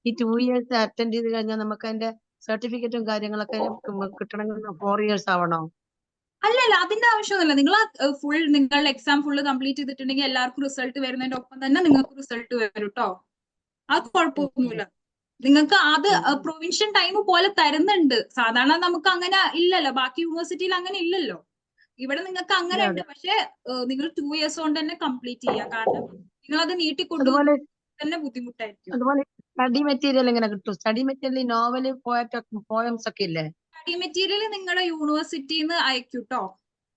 ഈ 2 years അറ്റൻഡ് ചെയ്ത് കഴിഞ്ഞാൽ നമുക്ക് അതിന്റെ സർട്ടിഫിക്കറ്റും കാര്യങ്ങളൊക്കെ കിട്ടണമെങ്കിൽ 4 years ആവണോ? അല്ലല്ല, അതിന്റെ ആവശ്യമൊന്നുമില്ല. നിങ്ങൾ നിങ്ങളുടെ എക്സാം ഫുള്ള് കംപ്ലീറ്റ് ചെയ്തിട്ടുണ്ടെങ്കിൽ എല്ലാവർക്കും റിസൾട്ട് വരുന്നതിന്റെ ഒപ്പം തന്നെ നിങ്ങൾക്ക് റിസൾട്ട് വരും കേട്ടോ. അത് കുഴപ്പമൊന്നുമില്ല. നിങ്ങൾക്ക് അത് പ്രൊവിൻഷ്യൽ ടൈം പോലെ തരുന്നുണ്ട്. സാധാരണ നമുക്ക് അങ്ങനെ ഇല്ലല്ലോ, ബാക്കി യൂണിവേഴ്സിറ്റിയിൽ അങ്ങനെ ഇല്ലല്ലോ. ഇവിടെ നിങ്ങൾക്ക് അങ്ങനെ ഉണ്ട്. പക്ഷെ നിങ്ങൾ 2 years കൊണ്ട് തന്നെ കംപ്ലീറ്റ് ചെയ്യാം. കാരണം നിങ്ങൾ അത് നീട്ടിക്കൊണ്ടു തന്നെ ബുദ്ധിമുട്ടായിരിക്കും. അതുപോലെ സ്റ്റഡി മെറ്റീരിയൽ എങ്ങനെ കിട്ടും? സ്റ്റഡി മെറ്റീരിയൽ നോവല്, പോയംസ് ഒക്കെ ഇല്ലേ? സ്റ്റഡി മെറ്റീരിയൽ നിങ്ങളുടെ യൂണിവേഴ്സിറ്റിയിൽ നിന്ന് അയക്കും കേട്ടോ.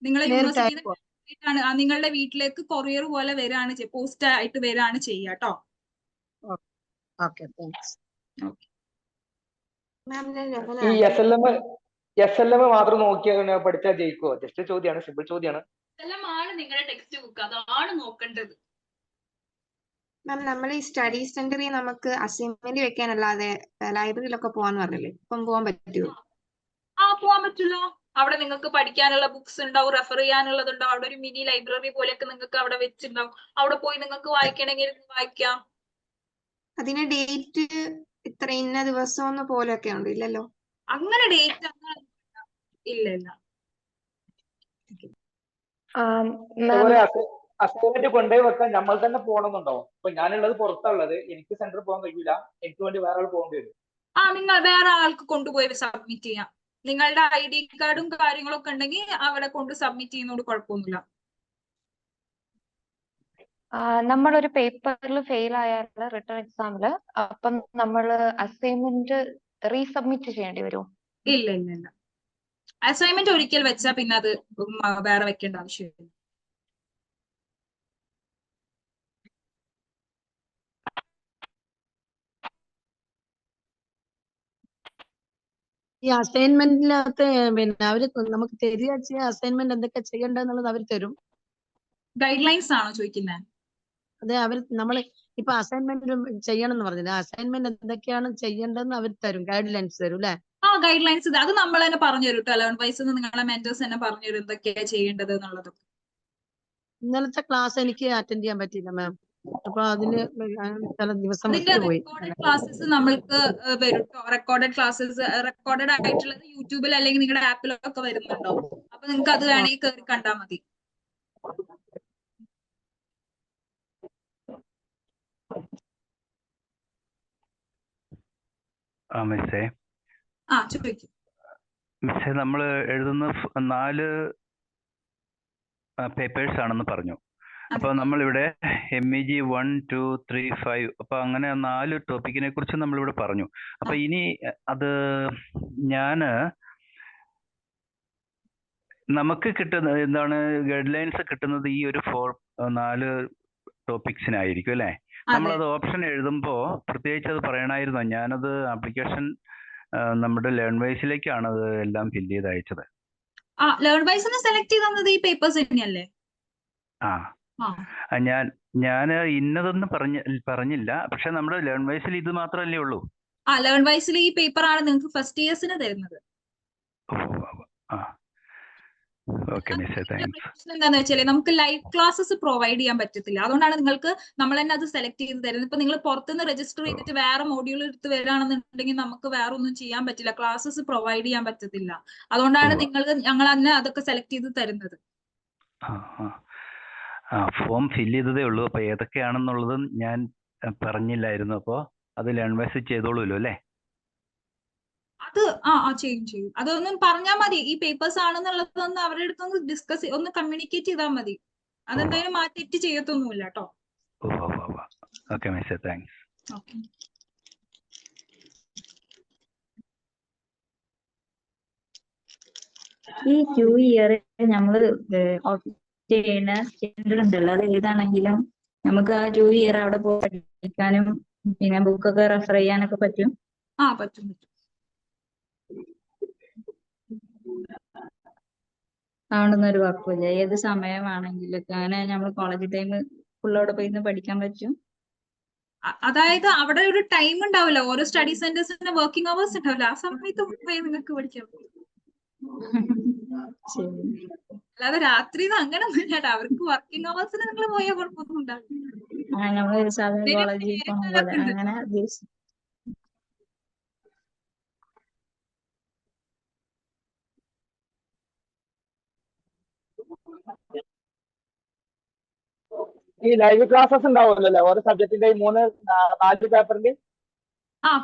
നിങ്ങളെ യൂണിവേഴ്സിറ്റിയിൽ നിങ്ങളുടെ വീട്ടിലേക്ക് കൊറിയർ പോലെ വരികയാണ്, പോസ്റ്റ് ആയിട്ട് വരികയാണ് ചെയ്യുക കേട്ടോ. ഈ SLM മാത്രം നോക്കിയാൽ പഠിച്ചാൽ ജയിക്കുമോ? ജസ്റ്റ് ചോദ്യമാണ്, സിമ്പിൾ ചോദ്യമാണ്. SLM ആണ് നിങ്ങളുടെ ടെക്സ്റ്റ് ബുക്ക്, അതാണ് നോക്കേണ്ടത്. മാം, നമ്മൾ ഈ സ്റ്റഡി സെന്ററിൽ നമുക്ക് അസൈൻമെന്റ് വെക്കാനല്ലാതെ ലൈബ്രറിയിലൊക്കെ പോവാന്ന് പറഞ്ഞില്ലേ, ഇപ്പം പോകാൻ പറ്റുമോ? പോവാൻ പറ്റുമല്ലോ. അവിടെ നിങ്ങൾക്ക് പഠിക്കാനുള്ള ബുക്സ് ഉണ്ടാവും, റെഫർ ചെയ്യാനുള്ളതുണ്ടാവും. അവിടെ ഒരു മിനി ലൈബ്രറി പോലെയൊക്കെ നിങ്ങൾക്ക് അവിടെ വെച്ചിട്ടുണ്ടാവും. അവിടെ പോയി നിങ്ങൾക്ക് വായിക്കണമെങ്കിൽ വായിക്കാം. അതിന് ഡേറ്റ് ഇത്ര ഇന്ന ദിവസം പോലെയൊക്കെ ഉണ്ട്? ഇല്ലല്ലോ, അങ്ങനെ ഡേറ്റ് ഇല്ല. അസൈൻമെന്റ് കൊണ്ടുപോയി വെക്കാൻ നമ്മൾ തന്നെ പോകണമെന്നുണ്ടോ? ഇപ്പൊ ഞാനുള്ളത് പുറത്താണുള്ളത്, എനിക്ക് സെന്ററിൽ പോകാൻ കഴിയില്ല, എനിക്ക് വേണ്ടി വേറെ ആൾ പോകേണ്ടി വരും. നിങ്ങൾ വേറെ ആൾക്ക് കൊണ്ടുപോയി സബ്മിറ്റ് ചെയ്യാം. നിങ്ങളുടെ ID കാർഡും കാര്യങ്ങളൊക്കെ ഉണ്ടെങ്കിൽ അവിടെ കൊണ്ട് സബ്മിറ്റ് ചെയ്യുന്നതുകൊണ്ട് കുഴപ്പമൊന്നുമില്ല. നമ്മളൊരു പേപ്പറിൽ ഫെയിൽ ആയാൽ റിട്ടേൺ എക്സാമില്, അപ്പം നമ്മൾ അസൈൻമെന്റ് റീസബ്മിറ്റ് ചെയ്യേണ്ടി വരുമോ? ഇല്ല. അസൈൻമെന്റ് ഒരിക്കൽ വെച്ചാൽ പിന്നെ അത് വേറെ വെക്കേണ്ട ആവശ്യമില്ല. ഈ അസൈൻമെന്റിനകത്ത് പിന്നെ അവര് നമുക്ക് തരിക അസൈൻമെന്റ് എന്തൊക്കെ ചെയ്യേണ്ടതെന്നുള്ളത് അവർ തരും. ഗൈഡ് ലൈൻസ് ആണോ ചോദിക്കുന്നത്? അതെ, നമ്മള് ഇപ്പൊ അസൈൻമെന്റ് ചെയ്യണം എന്ന് പറഞ്ഞില്ല, അസൈൻമെന്റ് എന്തൊക്കെയാണ് ചെയ്യേണ്ടതെന്ന് അവർ തരും, ഗൈഡ് ലൈൻസ് തരും അല്ലെ? ഗൈഡ് ലൈൻസ് അത് നമ്മൾ തന്നെ പറഞ്ഞു തരും കേട്ടോ. 11 വയസ്സിൽ നിങ്ങളെ മെന്റേഴ്സ് തന്നെ പറഞ്ഞു തരും എന്തൊക്കെയാ ചെയ്യേണ്ടത് എന്നുള്ളതൊക്കെ. ഇന്നലത്തെ ക്ലാസ് എനിക്ക് അറ്റൻഡ് ചെയ്യാൻ പറ്റിയില്ല മാം. അപ്പൊ അതിന് ചില ദിവസം പോയി. ക്ലാസ്സസ് നമ്മൾക്ക് വരും കേട്ടോ. റെക്കോർഡഡ് ക്ലാസ്സസ്, റെക്കോർഡഡ് ആയിട്ടുള്ളത് യൂട്യൂബിൽ അല്ലെങ്കിൽ നിങ്ങളുടെ ആപ്പിലൊക്കെ വരുന്നുണ്ടോ. അപ്പൊ നിങ്ങൾക്ക് അത് വേണമെങ്കിൽ കയറി കണ്ടാൽ മതി. മിസ്സേ, മിസ്സേ, നമ്മൾ എഴുതുന്ന 4 പേപ്പേഴ്സ് ആണെന്ന് പറഞ്ഞു. അപ്പൊ നമ്മളിവിടെ MEG 1, 2, 3, 5 അപ്പൊ അങ്ങനെ 4 ടോപ്പിക്കിനെ കുറിച്ച് നമ്മളിവിടെ പറഞ്ഞു. അപ്പൊ ഇനി അത് നമുക്ക് കിട്ടുന്ന എന്താണ് ഗൈഡ് ലൈൻസ് കിട്ടുന്നത് ഈ ഒരു 4 ടോപ്പിക്സിനായിരിക്കും അല്ലെ? നമ്മളത് ഓപ്ഷൻ എഴുതുമ്പോ പ്രത്യേകിച്ച് അത് പറയണമായിരുന്നോ? ഞാനത് ആപ്ലിക്കേഷൻ നമ്മുടെ ലേൺവൈസിലേക്കാണ് അത് എല്ലാം ഫില്ല് ചെയ്ത് അയച്ചത്. ലേൺവൈസ് സെലക്ട് ചെയ്തത് ഈ പേപ്പേഴ്സ് തന്നെയല്ലേ? ഞാൻ ഇന്നതൊന്നും പറഞ്ഞില്ല. പക്ഷെ നമ്മുടെ ലേൺവൈസിൽ ഇത് മാത്രമല്ലേ ഉള്ളൂ? ലേൺവൈസിൽ ഈ പേപ്പർ ആണ് നിങ്ങൾക്ക് ഫസ്റ്റ് ഇയേഴ്സിന് തരുന്നത്. ഓക്കെ മിസ്സേ, താങ്ക്സ്. പ്രശ്നം എന്താന്ന് വെച്ചാല് നമുക്ക് ലൈവ് ക്ലാസ്സസ് പ്രൊവൈഡ് ചെയ്യാൻ പറ്റത്തില്ല. അതുകൊണ്ടാണ് നിങ്ങൾക്ക് നമ്മൾ തന്നെ അത് സെലക്ട് ചെയ്ത് തരുന്നത്. ഇപ്പൊ നിങ്ങൾ പുറത്തുനിന്ന് രജിസ്റ്റർ ചെയ്തിട്ട് വേറെ മോഡ്യൂൾ എടുത്ത് വരികയാണെന്നുണ്ടെങ്കിൽ നമുക്ക് വേറെ ഒന്നും ചെയ്യാൻ പറ്റില്ല, ക്ലാസ്സസ് പ്രൊവൈഡ് ചെയ്യാൻ പറ്റത്തില്ല. അതുകൊണ്ടാണ് ഞങ്ങൾ തന്നെ അതൊക്കെ സെലക്ട് ചെയ്ത് തരുന്നത്. ഫോം ഫില്ല് ചെയ്തതേ ഉള്ളൂ. അപ്പൊ ഏതൊക്കെയാണെന്നുള്ളത് ഞാൻ പറഞ്ഞില്ലായിരുന്നു. അപ്പോ അത് ലേൺ ബൈ ചെയ്തോളൂല്ലോ അല്ലേ? അത് ചെയ്യും. അതൊന്നും പറഞ്ഞാൽ മതി. ഈ പേപ്പേഴ്സ് ആണെന്നുള്ളതൊന്ന് അവരുടെ അടുത്തൊന്ന് ഡിസ്കസ് ഒന്ന് കമ്മ്യൂണിക്കേറ്റ് ചെയ്താൽ മതി. അതെന്തായാലും മാറ്റിയിട്ട് ചെയ്യത്തൊന്നുമില്ല കേട്ടോ. ഓക്കെ മിസ്സേ, താങ്ക്സ്. ഓക്കെ. ഈ 2 ഇയർ നമ്മള് ചെയ്യുന്ന സ്റ്റാൻഡേർഡ് ഉണ്ടല്ലോ, അത് ഏതാണെങ്കിലും നമുക്ക് ആ 2 ഇയർ അവിടെ പോയി പഠിക്കാനും പിന്നെ ബുക്കൊക്കെ റെഫർ ചെയ്യാനൊക്കെ പറ്റും. പറ്റും. അതുകൊണ്ടൊന്നും ഒരു കുഴപ്പമില്ല. ഏത് സമയമാണെങ്കിലും അങ്ങനെ നമ്മൾ കോളേജ് ടൈം ഫുള്ളോടെ പോയി പഠിക്കാൻ പറ്റും. അതായത് അവിടെ ഒരു ടൈം ഉണ്ടാവില്ല, ഓരോ സ്റ്റഡി സെന്റേഴ്സിന്റെ വർക്കിംഗ് അവേഴ്സ് ഉണ്ടാവില്ല. ആ സമയത്ത് പോയി നിങ്ങൾക്ക് പഠിക്കാൻ പറ്റും. അല്ലാതെ രാത്രി അങ്ങനെ ഒന്നും ചേട്ടാ, അവർക്ക് വർക്കിംഗ് അവേഴ്സിന് നിങ്ങൾ പോയാൽ കുഴപ്പമൊന്നും ഉണ്ടാവില്ല. നമ്മള് സാധാരണ കോളേജിൽ പോണ പോലെ അങ്ങനെ ഈ ലൈവ് ക്ലാസ്സസ് ഉണ്ടാവുമല്ലോ ഓരോ സബ്ജക്റ്റിന്റെ 3-4 പേപ്പറിന്റെ.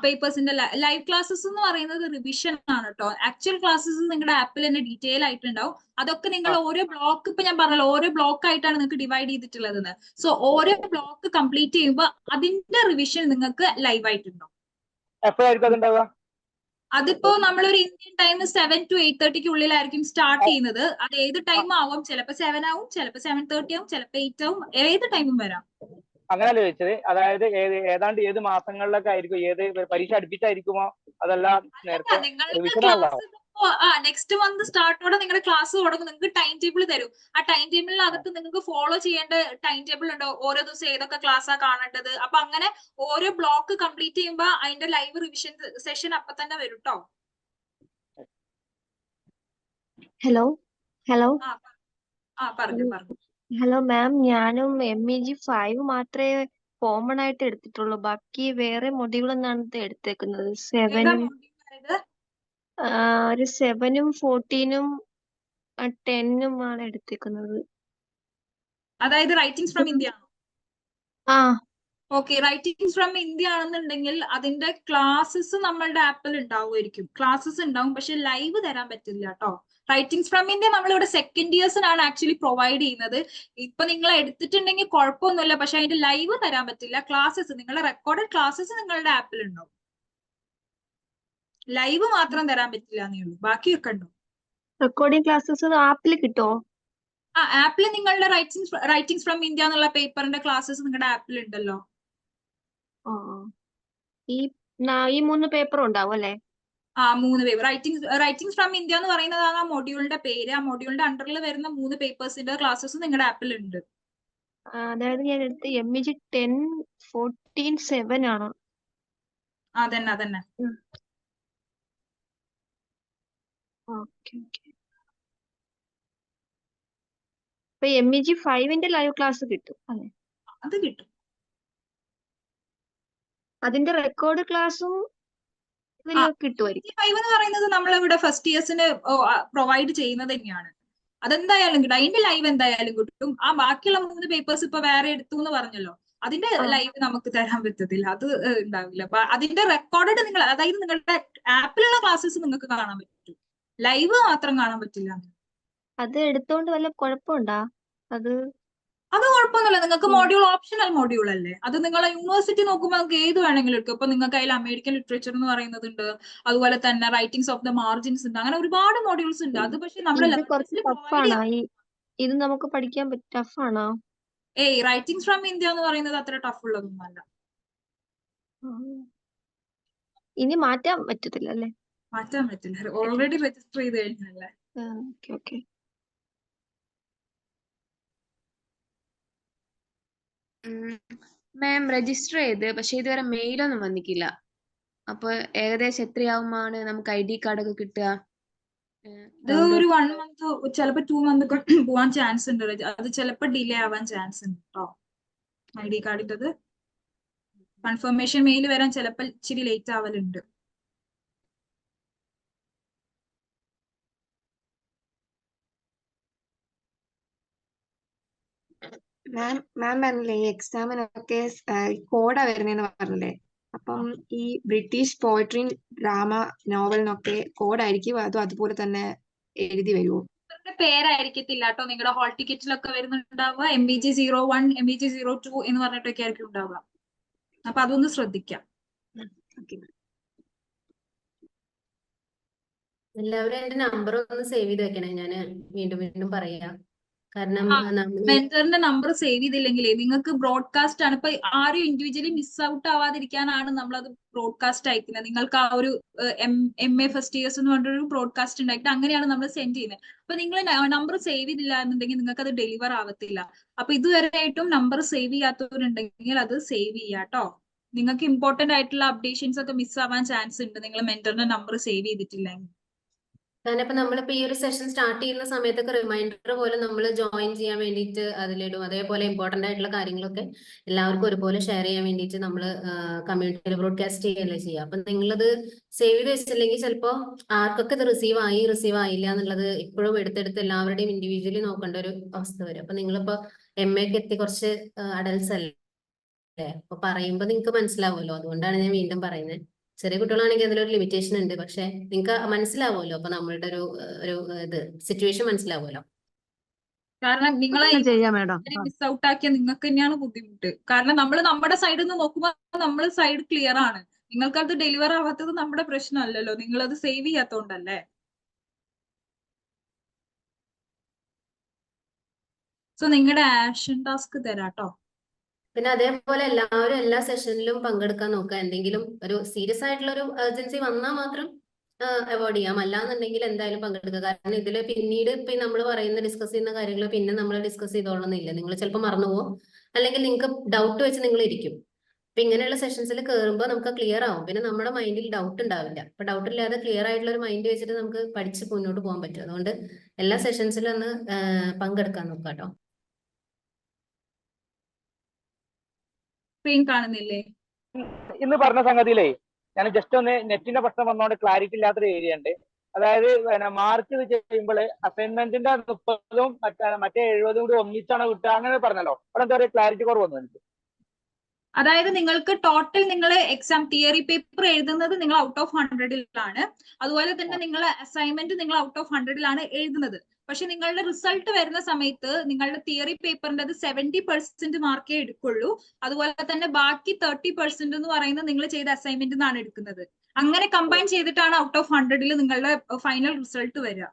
പേപ്പേഴ്സിന്റെ ലൈവ് ക്ലാസ്സസ് എന്ന് പറയുന്നത് റിവിഷൻ ആണ് കേട്ടോ. ആക്ച്വൽ ക്ലാസ്സസ് നിങ്ങളുടെ ആപ്പിൽ തന്നെ ഡീറ്റെയിൽ ആയിട്ടുണ്ടാവും. അതൊക്കെ നിങ്ങൾ ഓരോ ബ്ലോക്ക്, ഇപ്പൊ ഞാൻ പറഞ്ഞല്ലോ, ഓരോ ബ്ലോക്ക് ആയിട്ടാണ് നിങ്ങൾക്ക് ഡിവൈഡ് ചെയ്തിട്ടുള്ളത്. സോ ഓരോ ബ്ലോക്ക് കംപ്ലീറ്റ് ചെയ്യുമ്പോൾ അതിന്റെ റിവിഷൻ നിങ്ങൾക്ക് ലൈവ് ആയിട്ടുണ്ടാവും. എപ്പോഴായിരിക്കും അതുണ്ടാവുക? അതിപ്പോ നമ്മളൊരു ഇന്ത്യൻ ടൈം 7 to 8:30 ഉള്ളിലായിരിക്കും സ്റ്റാർട്ട് ചെയ്യുന്നത്. അത് ഏത് ടൈം ആവും, ചിലപ്പോൾ 7 ആവും, ചിലപ്പോൾ 7:30 ആവും, ചിലപ്പോൾ 8 ആവും, ഏത് ടൈമും വരാം. അങ്ങനല്ലേ ചോദിച്ചത്? അതായത് ഏതാണ്ട് ഏത് മാസങ്ങളിലൊക്കെ ആയിരിക്കും? ഏത് പരീക്ഷ അടുപ്പിച്ചായിരിക്കുമോ അതല്ല നേരത്തെ? നെക്സ്റ്റ് മന്ത് സ്റ്റാർട്ടോടെ നിങ്ങളുടെ ക്ലാസ് തുടങ്ങും. നിങ്ങൾക്ക് ടൈം ടേബിൾ തരും. ആ ടൈം ടേബിളിനകത്ത് നിങ്ങൾക്ക് ഫോളോ ചെയ്യേണ്ട ടൈം ടേബിൾ ഉണ്ടോ, ഓരോ ദിവസം ഏതൊക്കെ ക്ലാസ്സാ കാണേണ്ടത്. അപ്പൊ അങ്ങനെ ഓരോ ബ്ലോക്ക് കംപ്ലീറ്റ് ചെയ്യുമ്പോൾ അതിന്റെ ലൈവ് റിവിഷൻ സെഷൻ അപ്പൊ തന്നെ വരും കേട്ടോ. ഹലോ പറഞ്ഞു. ഹലോ മാം, ഞാനും MEG 5 മാത്രമേ കോമൺ ആയിട്ട് എടുത്തിട്ടുള്ളൂ. ബാക്കി വേറെ മൊഡ്യൂൾ എന്നാണ് എടുത്തേക്കുന്നത്. 7-ഉം ഒരു 7-ഉം 14-ഉം 10-ഉം ആണ് എടുത്തേക്കുന്നത്. അതായത് റൈറ്റിംഗ്സ് ഫ്രം ഇന്ത്യ ആണോ? ഓക്കെ, റൈറ്റിംഗ്സ് ഫ്രം ഇന്ത്യ ആണെന്നുണ്ടെങ്കിൽ അതിന്റെ ക്ലാസ്സസ് നമ്മളുടെ ആപ്പിൽ ഉണ്ടാവുമായിരിക്കും. ക്ലാസ്സസ് ഉണ്ടാവും, പക്ഷെ ലൈവ് തരാൻ പറ്റില്ല കേട്ടോ. റൈറ്റിംഗ്സ് ഫ്രം ഇന്ത്യ നമ്മളിവിടെ സെക്കൻഡ് ഇയേഴ്സിനാണ് ആക്ച്വലി പ്രൊവൈഡ് ചെയ്യുന്നത്. ഇപ്പൊ നിങ്ങൾ എടുത്തിട്ടുണ്ടെങ്കിൽ കുഴപ്പമൊന്നുമില്ല, പക്ഷെ അതിന്റെ ലൈവ് തരാൻ പറ്റില്ല. ക്ലാസ്സസ്, നിങ്ങളുടെ റെക്കോർഡഡ് ക്ലാസ്സസ് നിങ്ങളുടെ ആപ്പിൽ ഉണ്ടാവും, ലൈവ് മാത്രം തരാൻ പറ്റില്ല എന്നേ ഉള്ളൂ. ബാക്കിയൊക്കെ ഉണ്ടോ? റെക്കോർഡിംഗ് ക്ലാസ്സസ് ആപ്പിൽ കിട്ടുമോ? ആപ്പിൽ നിങ്ങളുടെ റൈറ്റിംഗ്സ് ഫ്രം ഇന്ത്യ എന്നുള്ള പേപ്പറിന്റെ ക്ലാസ്സസ് നിങ്ങളുടെ ആപ്പിൽ ഉണ്ടല്ലോ. ഈ 3 പേപ്പർ ഉണ്ടാവും അല്ലേ? 3 പേപ്പർ. റൈറ്റിംഗ്സ് ഫ്രം ഇന്ത്യ എന്ന് പറയുന്നതാണ് ആ മൊഡ്യൂളിന്റെ പേര്. ആ മൊഡ്യൂളിന്റെ അണ്ടറിൽ വരുന്ന 3 പേപ്പേഴ്സിന്റെ ക്ലാസ്സസ് നിങ്ങളുടെ ആപ്പിൽ ഉണ്ട്. അതായത് ഞാൻ എടുത്ത് MEG 10, 14, 7 ആണോ? അതന്നെ. ഓക്കെ. അപ്പൊ MEG 5-ന്റെ ലൈവ് ക്ലാസ് കിട്ടും അല്ലേ? അത് കിട്ടും. അതിന്റെ റെക്കോർഡ് ക്ലാസ്സും കിട്ടുമായിരിക്കും. 5 എന്ന് പറയുന്നത് നമ്മളിവിടെ ഫസ്റ്റ് ഇയേഴ്സിന് പ്രൊവൈഡ് ചെയ്യുന്നത് തന്നെയാണ്. അതെന്തായാലും കിട്ടും. അതിന്റെ ലൈവ് എന്തായാലും കിട്ടും. ബാക്കിയുള്ള 3 പേപ്പേഴ്സ് ഇപ്പൊ വേറെ എടുത്തു എന്ന് പറഞ്ഞല്ലോ, അതിന്റെ ലൈവ് നമുക്ക് തരാൻ പറ്റത്തില്ല, അത് ഉണ്ടാവില്ല. അപ്പൊ അതിന്റെ റെക്കോർഡഡ് അതായത് നിങ്ങളുടെ ആപ്പിലുള്ള ക്ലാസ്സസ് നിങ്ങൾക്ക് കാണാൻ പറ്റും, ലൈവ് മാത്രം കാണാൻ പറ്റില്ല. അത് എടുത്തോണ്ട് വല്ല കുഴപ്പമുണ്ടോ? അത് കുഴപ്പമൊന്നുമില്ല. നിങ്ങൾക്ക് മോഡ്യൂൾ ഓപ്ഷണൽ മോഡ്യൂൾ അല്ലേ. അത് നിങ്ങളെ യൂണിവേഴ്സിറ്റി നോക്കുമ്പോൾ നിങ്ങൾക്ക് ഏത് വേണമെങ്കിലും എടുക്കും. ഇപ്പൊ നിങ്ങൾക്ക് അതിൽ അമേരിക്കൻ ലിറ്ററേച്ചർ എന്ന് പറയുന്നത് ഉണ്ട്, അതുപോലെ തന്നെ റൈറ്റിംഗ്സ് ഓഫ് ദ മാർജിൻസ് ഉണ്ട്, അങ്ങനെ ഒരുപാട് മോഡ്യൂൾസ് ഉണ്ട്. അത് പക്ഷെ ഇത് നമുക്ക് പഠിക്കാൻ ടഫാണോ? റൈറ്റിംഗ്സ് ഫ്രം ഇന്ത്യ എന്ന് പറയുന്നത് അത്ര ടഫ് ഉള്ളതൊന്നുമല്ല. ഇനി മാറ്റാൻ പറ്റത്തില്ല അല്ലേ? മാറ്റാൻ പറ്റില്ല, ഓൾറെഡി രജിസ്റ്റർ ചെയ്ത് കഴിഞ്ഞല്ലേ. ഓക്കെ. മാം രജിസ്റ്റർ ചെയ്ത്, പക്ഷെ ഇതുവരെ മെയിലൊന്നും വന്നിട്ടില്ല. അപ്പൊ ഏകദേശം എത്രയാവുമാണ് നമുക്ക് ID കാർഡ് ഒക്കെ കിട്ടുക? ഇത് ഒരു 1 മന്ത് ചിലപ്പോ 2 മന്ത് ഒക്കെ പോവാൻ ചാൻസ് ഉണ്ട്. അത് ചിലപ്പോ ഡിലേ ആവാൻ ചാൻസ് ഉണ്ട് കേട്ടോ. ID കാർഡിൻ്റെത് കൺഫർമേഷൻ മെയിൽ വരാൻ ചിലപ്പോൾ ഇച്ചിരി ലേറ്റ് ആവലുണ്ട്. മാം പറഞ്ഞില്ലേ ഈ എക്സാമിനൊക്കെ കോഡാ വരുന്നതെന്ന് പറഞ്ഞില്ലേ, അപ്പം ഈ ബ്രിട്ടീഷ് പോയട്രി ഡ്രാമ നോവലിനൊക്കെ കോഡായിരിക്കും അതോ അതുപോലെ തന്നെ എഴുതി വരുമോ? പേരായിരിക്കത്തില്ല കേട്ടോ നിങ്ങളുടെ ഹോൾ ടിക്കറ്റിലൊക്കെ വരുന്നുണ്ടാവുക. MBG01 MBG02 എന്ന് പറഞ്ഞിട്ടൊക്കെ ആയിരിക്കും ഉണ്ടാവുക. അപ്പൊ അതൊന്ന് ശ്രദ്ധിക്കാം. എല്ലാവരും എന്റെ നമ്പർ ഒന്ന് സേവ് ചെയ്ത് വെക്കണേ. ഞാൻ വീണ്ടും വീണ്ടും പറയാം. കാരണം മെന്ററിന്റെ നമ്പർ സേവ് ചെയ്തില്ലെങ്കിലേ നിങ്ങൾക്ക് ബ്രോഡ്കാസ്റ്റ് ആണ്. ഇപ്പൊ ആരും ഇൻഡിവിജ്വലി മിസ് ഔട്ട് ആവാതിരിക്കാനാണ് നമ്മളത് ബ്രോഡ്കാസ്റ്റ് അയക്കുന്നത്. നിങ്ങൾക്ക് ആ ഒരു MA ഫസ്റ്റ് ഇയേഴ്സ് എന്ന് പറഞ്ഞൊരു ബ്രോഡ്കാസ്റ്റ് ഉണ്ടായിട്ട് അങ്ങനെയാണ് നമ്മൾ സെൻഡ് ചെയ്യുന്നത്. അപ്പൊ നിങ്ങൾ നമ്പർ സേവ് ചെയ്തില്ല എന്നുണ്ടെങ്കിൽ നിങ്ങൾക്ക് അത് ഡെലിവർ ആവത്തില്ല. അപ്പൊ ഇതുവരെയായിട്ടും നമ്പർ സേവ് ചെയ്യാത്തവരുണ്ടെങ്കിൽ അത് സേവ് ചെയ്യാട്ടോ. നിങ്ങൾക്ക് ഇമ്പോർട്ടന്റ് ആയിട്ടുള്ള അപ്ഡേഷൻസ് ഒക്കെ മിസ് ആവാൻ ചാൻസ് ഉണ്ട് നിങ്ങൾ മെന്ററിന്റെ നമ്പർ സേവ് ചെയ്തിട്ടില്ലെങ്കിൽ. കാരണം ഇപ്പൊ നമ്മളിപ്പോ ഈ ഒരു സെഷൻ സ്റ്റാർട്ട് ചെയ്യുന്ന സമയത്തൊക്കെ റിമൈൻഡർ പോലെ നമ്മൾ ജോയിൻ ചെയ്യാൻ വേണ്ടിയിട്ട് അതിലിടും. അതേപോലെ ഇമ്പോർട്ടന്റ് ആയിട്ടുള്ള കാര്യങ്ങളൊക്കെ എല്ലാവർക്കും ഒരുപോലെ ഷെയർ ചെയ്യാൻ വേണ്ടിയിട്ട് നമ്മൾ കമ്മ്യൂണിറ്റിയിൽ ബ്രോഡ്കാസ്റ്റ് ചെയ്യല്ലേ ചെയ്യുക. അപ്പൊ നിങ്ങളത് സേവ് ചെയ്ത് വെച്ചില്ലെങ്കിൽ ചിലപ്പോൾ ആർക്കൊക്കെ ഇത് റിസീവ് ആയില്ല എന്നുള്ളത് ഇപ്പോഴും എടുത്തെടുത്ത് എല്ലാവരുടെയും ഇൻഡിവിജ്വലി നോക്കേണ്ട ഒരു അവസ്ഥ വരും. അപ്പൊ നിങ്ങളിപ്പോ MA ഒക്കെ എത്തി കുറച്ച് അഡൽട്സ് അല്ലേ, അപ്പൊ പറയുമ്പോൾ നിങ്ങൾക്ക് മനസ്സിലാവുമല്ലോ. അതുകൊണ്ടാണ് ഞാൻ വീണ്ടും പറയുന്നത്. ചെറിയ കുട്ടികളാണെങ്കിൽ അതിലൊരു ലിമിറ്റേഷൻ ഉണ്ട്, പക്ഷെ നിങ്ങൾക്ക് മനസ്സിലാവുമല്ലോ. അപ്പൊ നമ്മളുടെ ഒരു ഇത് സിറ്റുവേഷൻ മനസ്സിലാവുമല്ലോ. കാരണം നിങ്ങളെ മിസ് ഔട്ട് ആക്കിയ നിങ്ങൾക്ക് തന്നെയാണ് ബുദ്ധിമുട്ട്. കാരണം നമ്മൾ നമ്മുടെ സൈഡിൽ നിന്ന് നോക്കുമ്പോൾ നമ്മൾ സൈഡ് ക്ലിയർ ആണ്. നിങ്ങൾക്ക് അത് ഡെലിവർ ആവാത്തത് നമ്മുടെ പ്രശ്നമല്ലല്ലോ, നിങ്ങൾ അത് സേവ് ചെയ്യാത്തോണ്ടല്ലേ. സോ നിങ്ങളുടെ ആക്ഷൻ ടാസ്ക് തരാട്ടോ. പിന്നെ അതേപോലെ എല്ലാവരും എല്ലാ സെഷനിലും പങ്കെടുക്കാൻ നോക്കുക. എന്തെങ്കിലും ഒരു സീരിയസ് ആയിട്ടുള്ള ഒരു എമർജൻസി വന്നാൽ മാത്രം അവോയ്ഡ് ചെയ്യാം. അല്ലാന്നുണ്ടെങ്കിൽ എന്തായാലും പങ്കെടുക്കുക. കാരണം ഇതിൽ പിന്നീട് ഇപ്പൊ നമ്മൾ ഡിസ്കസ് ചെയ്യുന്ന കാര്യങ്ങൾ പിന്നെ നമ്മൾ ഡിസ്കസ് ചെയ്തോളണമെന്നില്ല. നിങ്ങൾ ചിലപ്പോൾ മറന്നുപോകും, അല്ലെങ്കിൽ നിങ്ങൾക്ക് ഡൗട്ട് വെച്ച് നിങ്ങൾ ഇരിക്കും. അപ്പൊ ഇങ്ങനെയുള്ള സെഷൻസിൽ കയറുമ്പോൾ നമുക്ക് ക്ലിയർ ആവും. പിന്നെ നമ്മുടെ മൈൻഡിൽ ഡൗട്ട് ഉണ്ടാവില്ല. അപ്പൊ ഡൗട്ട് ഇല്ലാതെ ക്ലിയർ ആയിട്ടുള്ള ഒരു മൈൻഡ് വെച്ചിട്ട് നമുക്ക് പഠിച്ച് മുന്നോട്ട് പോകാൻ പറ്റും. അതുകൊണ്ട് എല്ലാ സെഷൻസിലും ഒന്ന് പങ്കെടുക്കാൻ നോക്കാം കേട്ടോ. സ്ക്രീൻ കാണുന്നില്ലേ? ഇന്ന് പറഞ്ഞ സംഗതിയിലേ ഞാൻ ജസ്റ്റ് ഒന്ന് നെറ്റിന്റെ പ്രശ്നം വന്നോണ്ട് ക്ലാരിറ്റി ഇല്ലാത്തൊരു ഏരിയ ഉണ്ട്. അതായത് മാർക്ക് ഇത് ചെയ്യുമ്പോൾ അസൈൻമെന്റിന്റെ 30ഉം മറ്റേ 70ഉം കൂടി ഒന്നിച്ചാണ് കിട്ടുക അങ്ങനെ പറഞ്ഞല്ലോ. അവിടെ എന്താ പറയുക, ക്ലാരിറ്റി കുറവ് വന്നു എനിക്ക്. അതായത് നിങ്ങൾക്ക് ടോട്ടൽ നിങ്ങൾ എക്സാം തിയറി പേപ്പർ എഴുതുന്നത് നിങ്ങൾ ഔട്ട് ഓഫ് 100-ലാണ്. അതുപോലെ തന്നെ നിങ്ങൾ അസൈൻമെന്റ് നിങ്ങൾ ഔട്ട് ഓഫ് 100-ലാണ് എഴുതുന്നത്. പക്ഷെ നിങ്ങളുടെ റിസൾട്ട് വരുന്ന സമയത്ത് നിങ്ങളുടെ തിയറി പേപ്പറിന്റെ 70% മാർക്കേ എടുക്കുള്ളൂ. അതുപോലെ തന്നെ ബാക്കി 30% എന്ന് പറയുന്നത് നിങ്ങൾ ചെയ്ത അസൈൻമെന്റ് നിന്നാണ് എടുക്കുന്നത്. അങ്ങനെ കമ്പൈൻ ചെയ്തിട്ടാണ് ഔട്ട് ഓഫ് 100-ൽ നിങ്ങളുടെ ഫൈനൽ റിസൾട്ട് വരിക.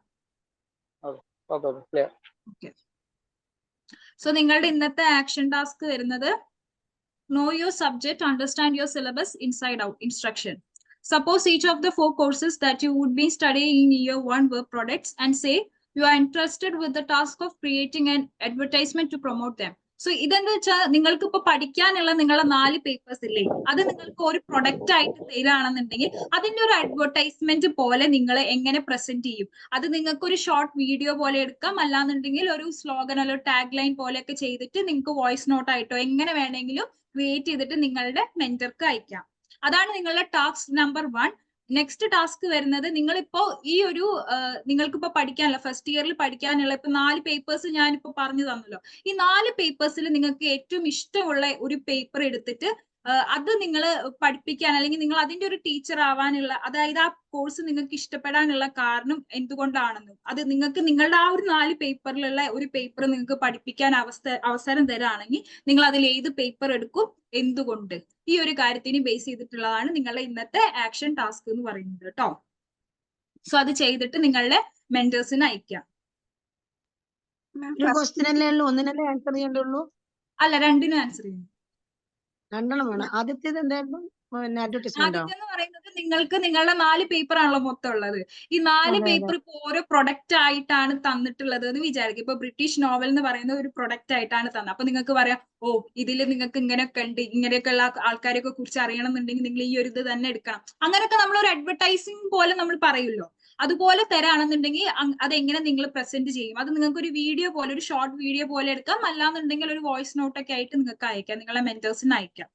സോ നിങ്ങളുടെ ഇന്നത്തെ ആക്ഷൻ ടാസ്ക് വരുന്നത് know your subject, understand your syllabus inside out instruction. Suppose each of the 4 courses that you would be studying in year 1 were products and say you are interested with the task of creating an advertisement to promote them. So ഇതെന്താ വെച്ചാൽ നിങ്ങൾക്ക് ഇപ്പൊ പഠിക്കാനുള്ള നിങ്ങളെ 4 പേപ്പേഴ്സ് ഇല്ലേ, അത് നിങ്ങൾക്ക് ഒരു പ്രൊഡക്റ്റ് ആയിട്ട് തരികയാണെന്നുണ്ടെങ്കിൽ അതിന്റെ ഒരു അഡ്വർടൈസ്മെന്റ് പോലെ നിങ്ങൾ എങ്ങനെ പ്രസന്റ് ചെയ്യും. അത് നിങ്ങൾക്ക് ഒരു ഷോർട്ട് വീഡിയോ പോലെ എടുക്കാം, അല്ലാന്നുണ്ടെങ്കിൽ ഒരു സ്ലോഗൻ അല്ലെങ്കിൽ ടാഗ് ലൈൻ പോലെയൊക്കെ ചെയ്തിട്ട് നിങ്ങൾക്ക് വോയിസ് നോട്ട് ആയിട്ടോ എങ്ങനെ വേണമെങ്കിലും ക്രിയേറ്റ് ചെയ്തിട്ട് നിങ്ങളുടെ മെന്റർക്ക് അയക്കാം. അതാണ് നിങ്ങളുടെ ടാസ്ക് നമ്പർ 1. നെക്സ്റ്റ് ടാസ്ക് വരുന്നത് നിങ്ങളിപ്പോ ഈ ഒരു നിങ്ങൾക്കിപ്പോ പഠിക്കാനുള്ള ഫസ്റ്റ് ഇയറിൽ പഠിക്കാനുള്ള ഇപ്പൊ 4 പേപ്പേഴ്സ് ഞാനിപ്പോ പറഞ്ഞു തന്നല്ലോ. ഈ 4 പേപ്പേഴ്സിൽ നിങ്ങൾക്ക് ഏറ്റവും ഇഷ്ടമുള്ള ഒരു പേപ്പർ എടുത്തിട്ട് അത് നിങ്ങൾ പഠിപ്പിക്കാൻ അല്ലെങ്കിൽ നിങ്ങൾ അതിന്റെ ഒരു ടീച്ചർ ആവാനുള്ള, അതായത് ആ കോഴ്സ് നിങ്ങൾക്ക് ഇഷ്ടപ്പെടാനുള്ള കാരണം എന്തുകൊണ്ടാണെന്നും അത് നിങ്ങൾക്ക് നിങ്ങളുടെ ആ ഒരു 4 പേപ്പറിലുള്ള ഒരു പേപ്പർ നിങ്ങൾക്ക് പഠിപ്പിക്കാൻ അവസരം തരാണെങ്കിൽ നിങ്ങൾ അതിൽ ഏത് പേപ്പർ എടുക്കും, എന്തുകൊണ്ട്, ഈ ഒരു കാര്യത്തിന് ബേസ് ചെയ്തിട്ടുള്ളതാണ് നിങ്ങളുടെ ഇന്നത്തെ ആക്ഷൻ ടാസ്ക് എന്ന് പറയുന്നത് കേട്ടോ. സോ അത് ചെയ്തിട്ട് നിങ്ങളുടെ മെന്റേഴ്സിന് അയക്കാം. ഒന്നിനല്ലേ ആൻസർ ചെയ്യേണ്ടുള്ളൂ? അല്ല, 2നും ആൻസർ ചെയ്യണം. 2 വേണം. ആദ്യത്തേത് എന്തായിരുന്നു? ആദ്യത്തെ എന്ന് പറയുന്നത് നിങ്ങൾക്ക് നിങ്ങളുടെ 4 പേപ്പർ ആണല്ലോ മൊത്തം ഉള്ളത്. ഈ 4 പേപ്പർ ഇപ്പൊ ഓരോ പ്രൊഡക്റ്റ് ആയിട്ടാണ് തന്നിട്ടുള്ളത് എന്ന് വിചാരിക്കും. ഇപ്പൊ ബ്രിട്ടീഷ് നോവൽ എന്ന് പറയുന്ന ഒരു പ്രൊഡക്റ്റ് ആയിട്ടാണ് തന്നത്. അപ്പൊ നിങ്ങൾക്ക് പറയാം, ഓ ഇതിൽ നിങ്ങൾക്ക് ഇങ്ങനെയൊക്കെ ഉണ്ട്, ഇങ്ങനെയൊക്കെ ഉള്ള ആൾക്കാരെയൊക്കെ കുറിച്ച് അറിയണം എന്നുണ്ടെങ്കിൽ നിങ്ങൾ ഈ ഒരു ഇത് തന്നെ എടുക്കണം. അങ്ങനെയൊക്കെ നമ്മൾ ഒരു അഡ്വർടൈസിങ് പോലെ നമ്മൾ പറയുമല്ലോ. അതുപോലെ തരാണെന്നുണ്ടെങ്കിൽ അതെങ്ങനെ നിങ്ങൾ പ്രസന്റ് ചെയ്യും, അത് നിങ്ങൾക്ക് ഒരു വീഡിയോ പോലെ, ഒരു ഷോർട്ട് വീഡിയോ പോലെ എടുക്കാം, അല്ലാന്നുണ്ടെങ്കിൽ ഒരു വോയിസ് നോട്ടൊക്കെ ആയിട്ട് നിങ്ങൾക്ക് അയക്കാം, നിങ്ങളെ മെന്റേഴ്സിന് അയക്കാം.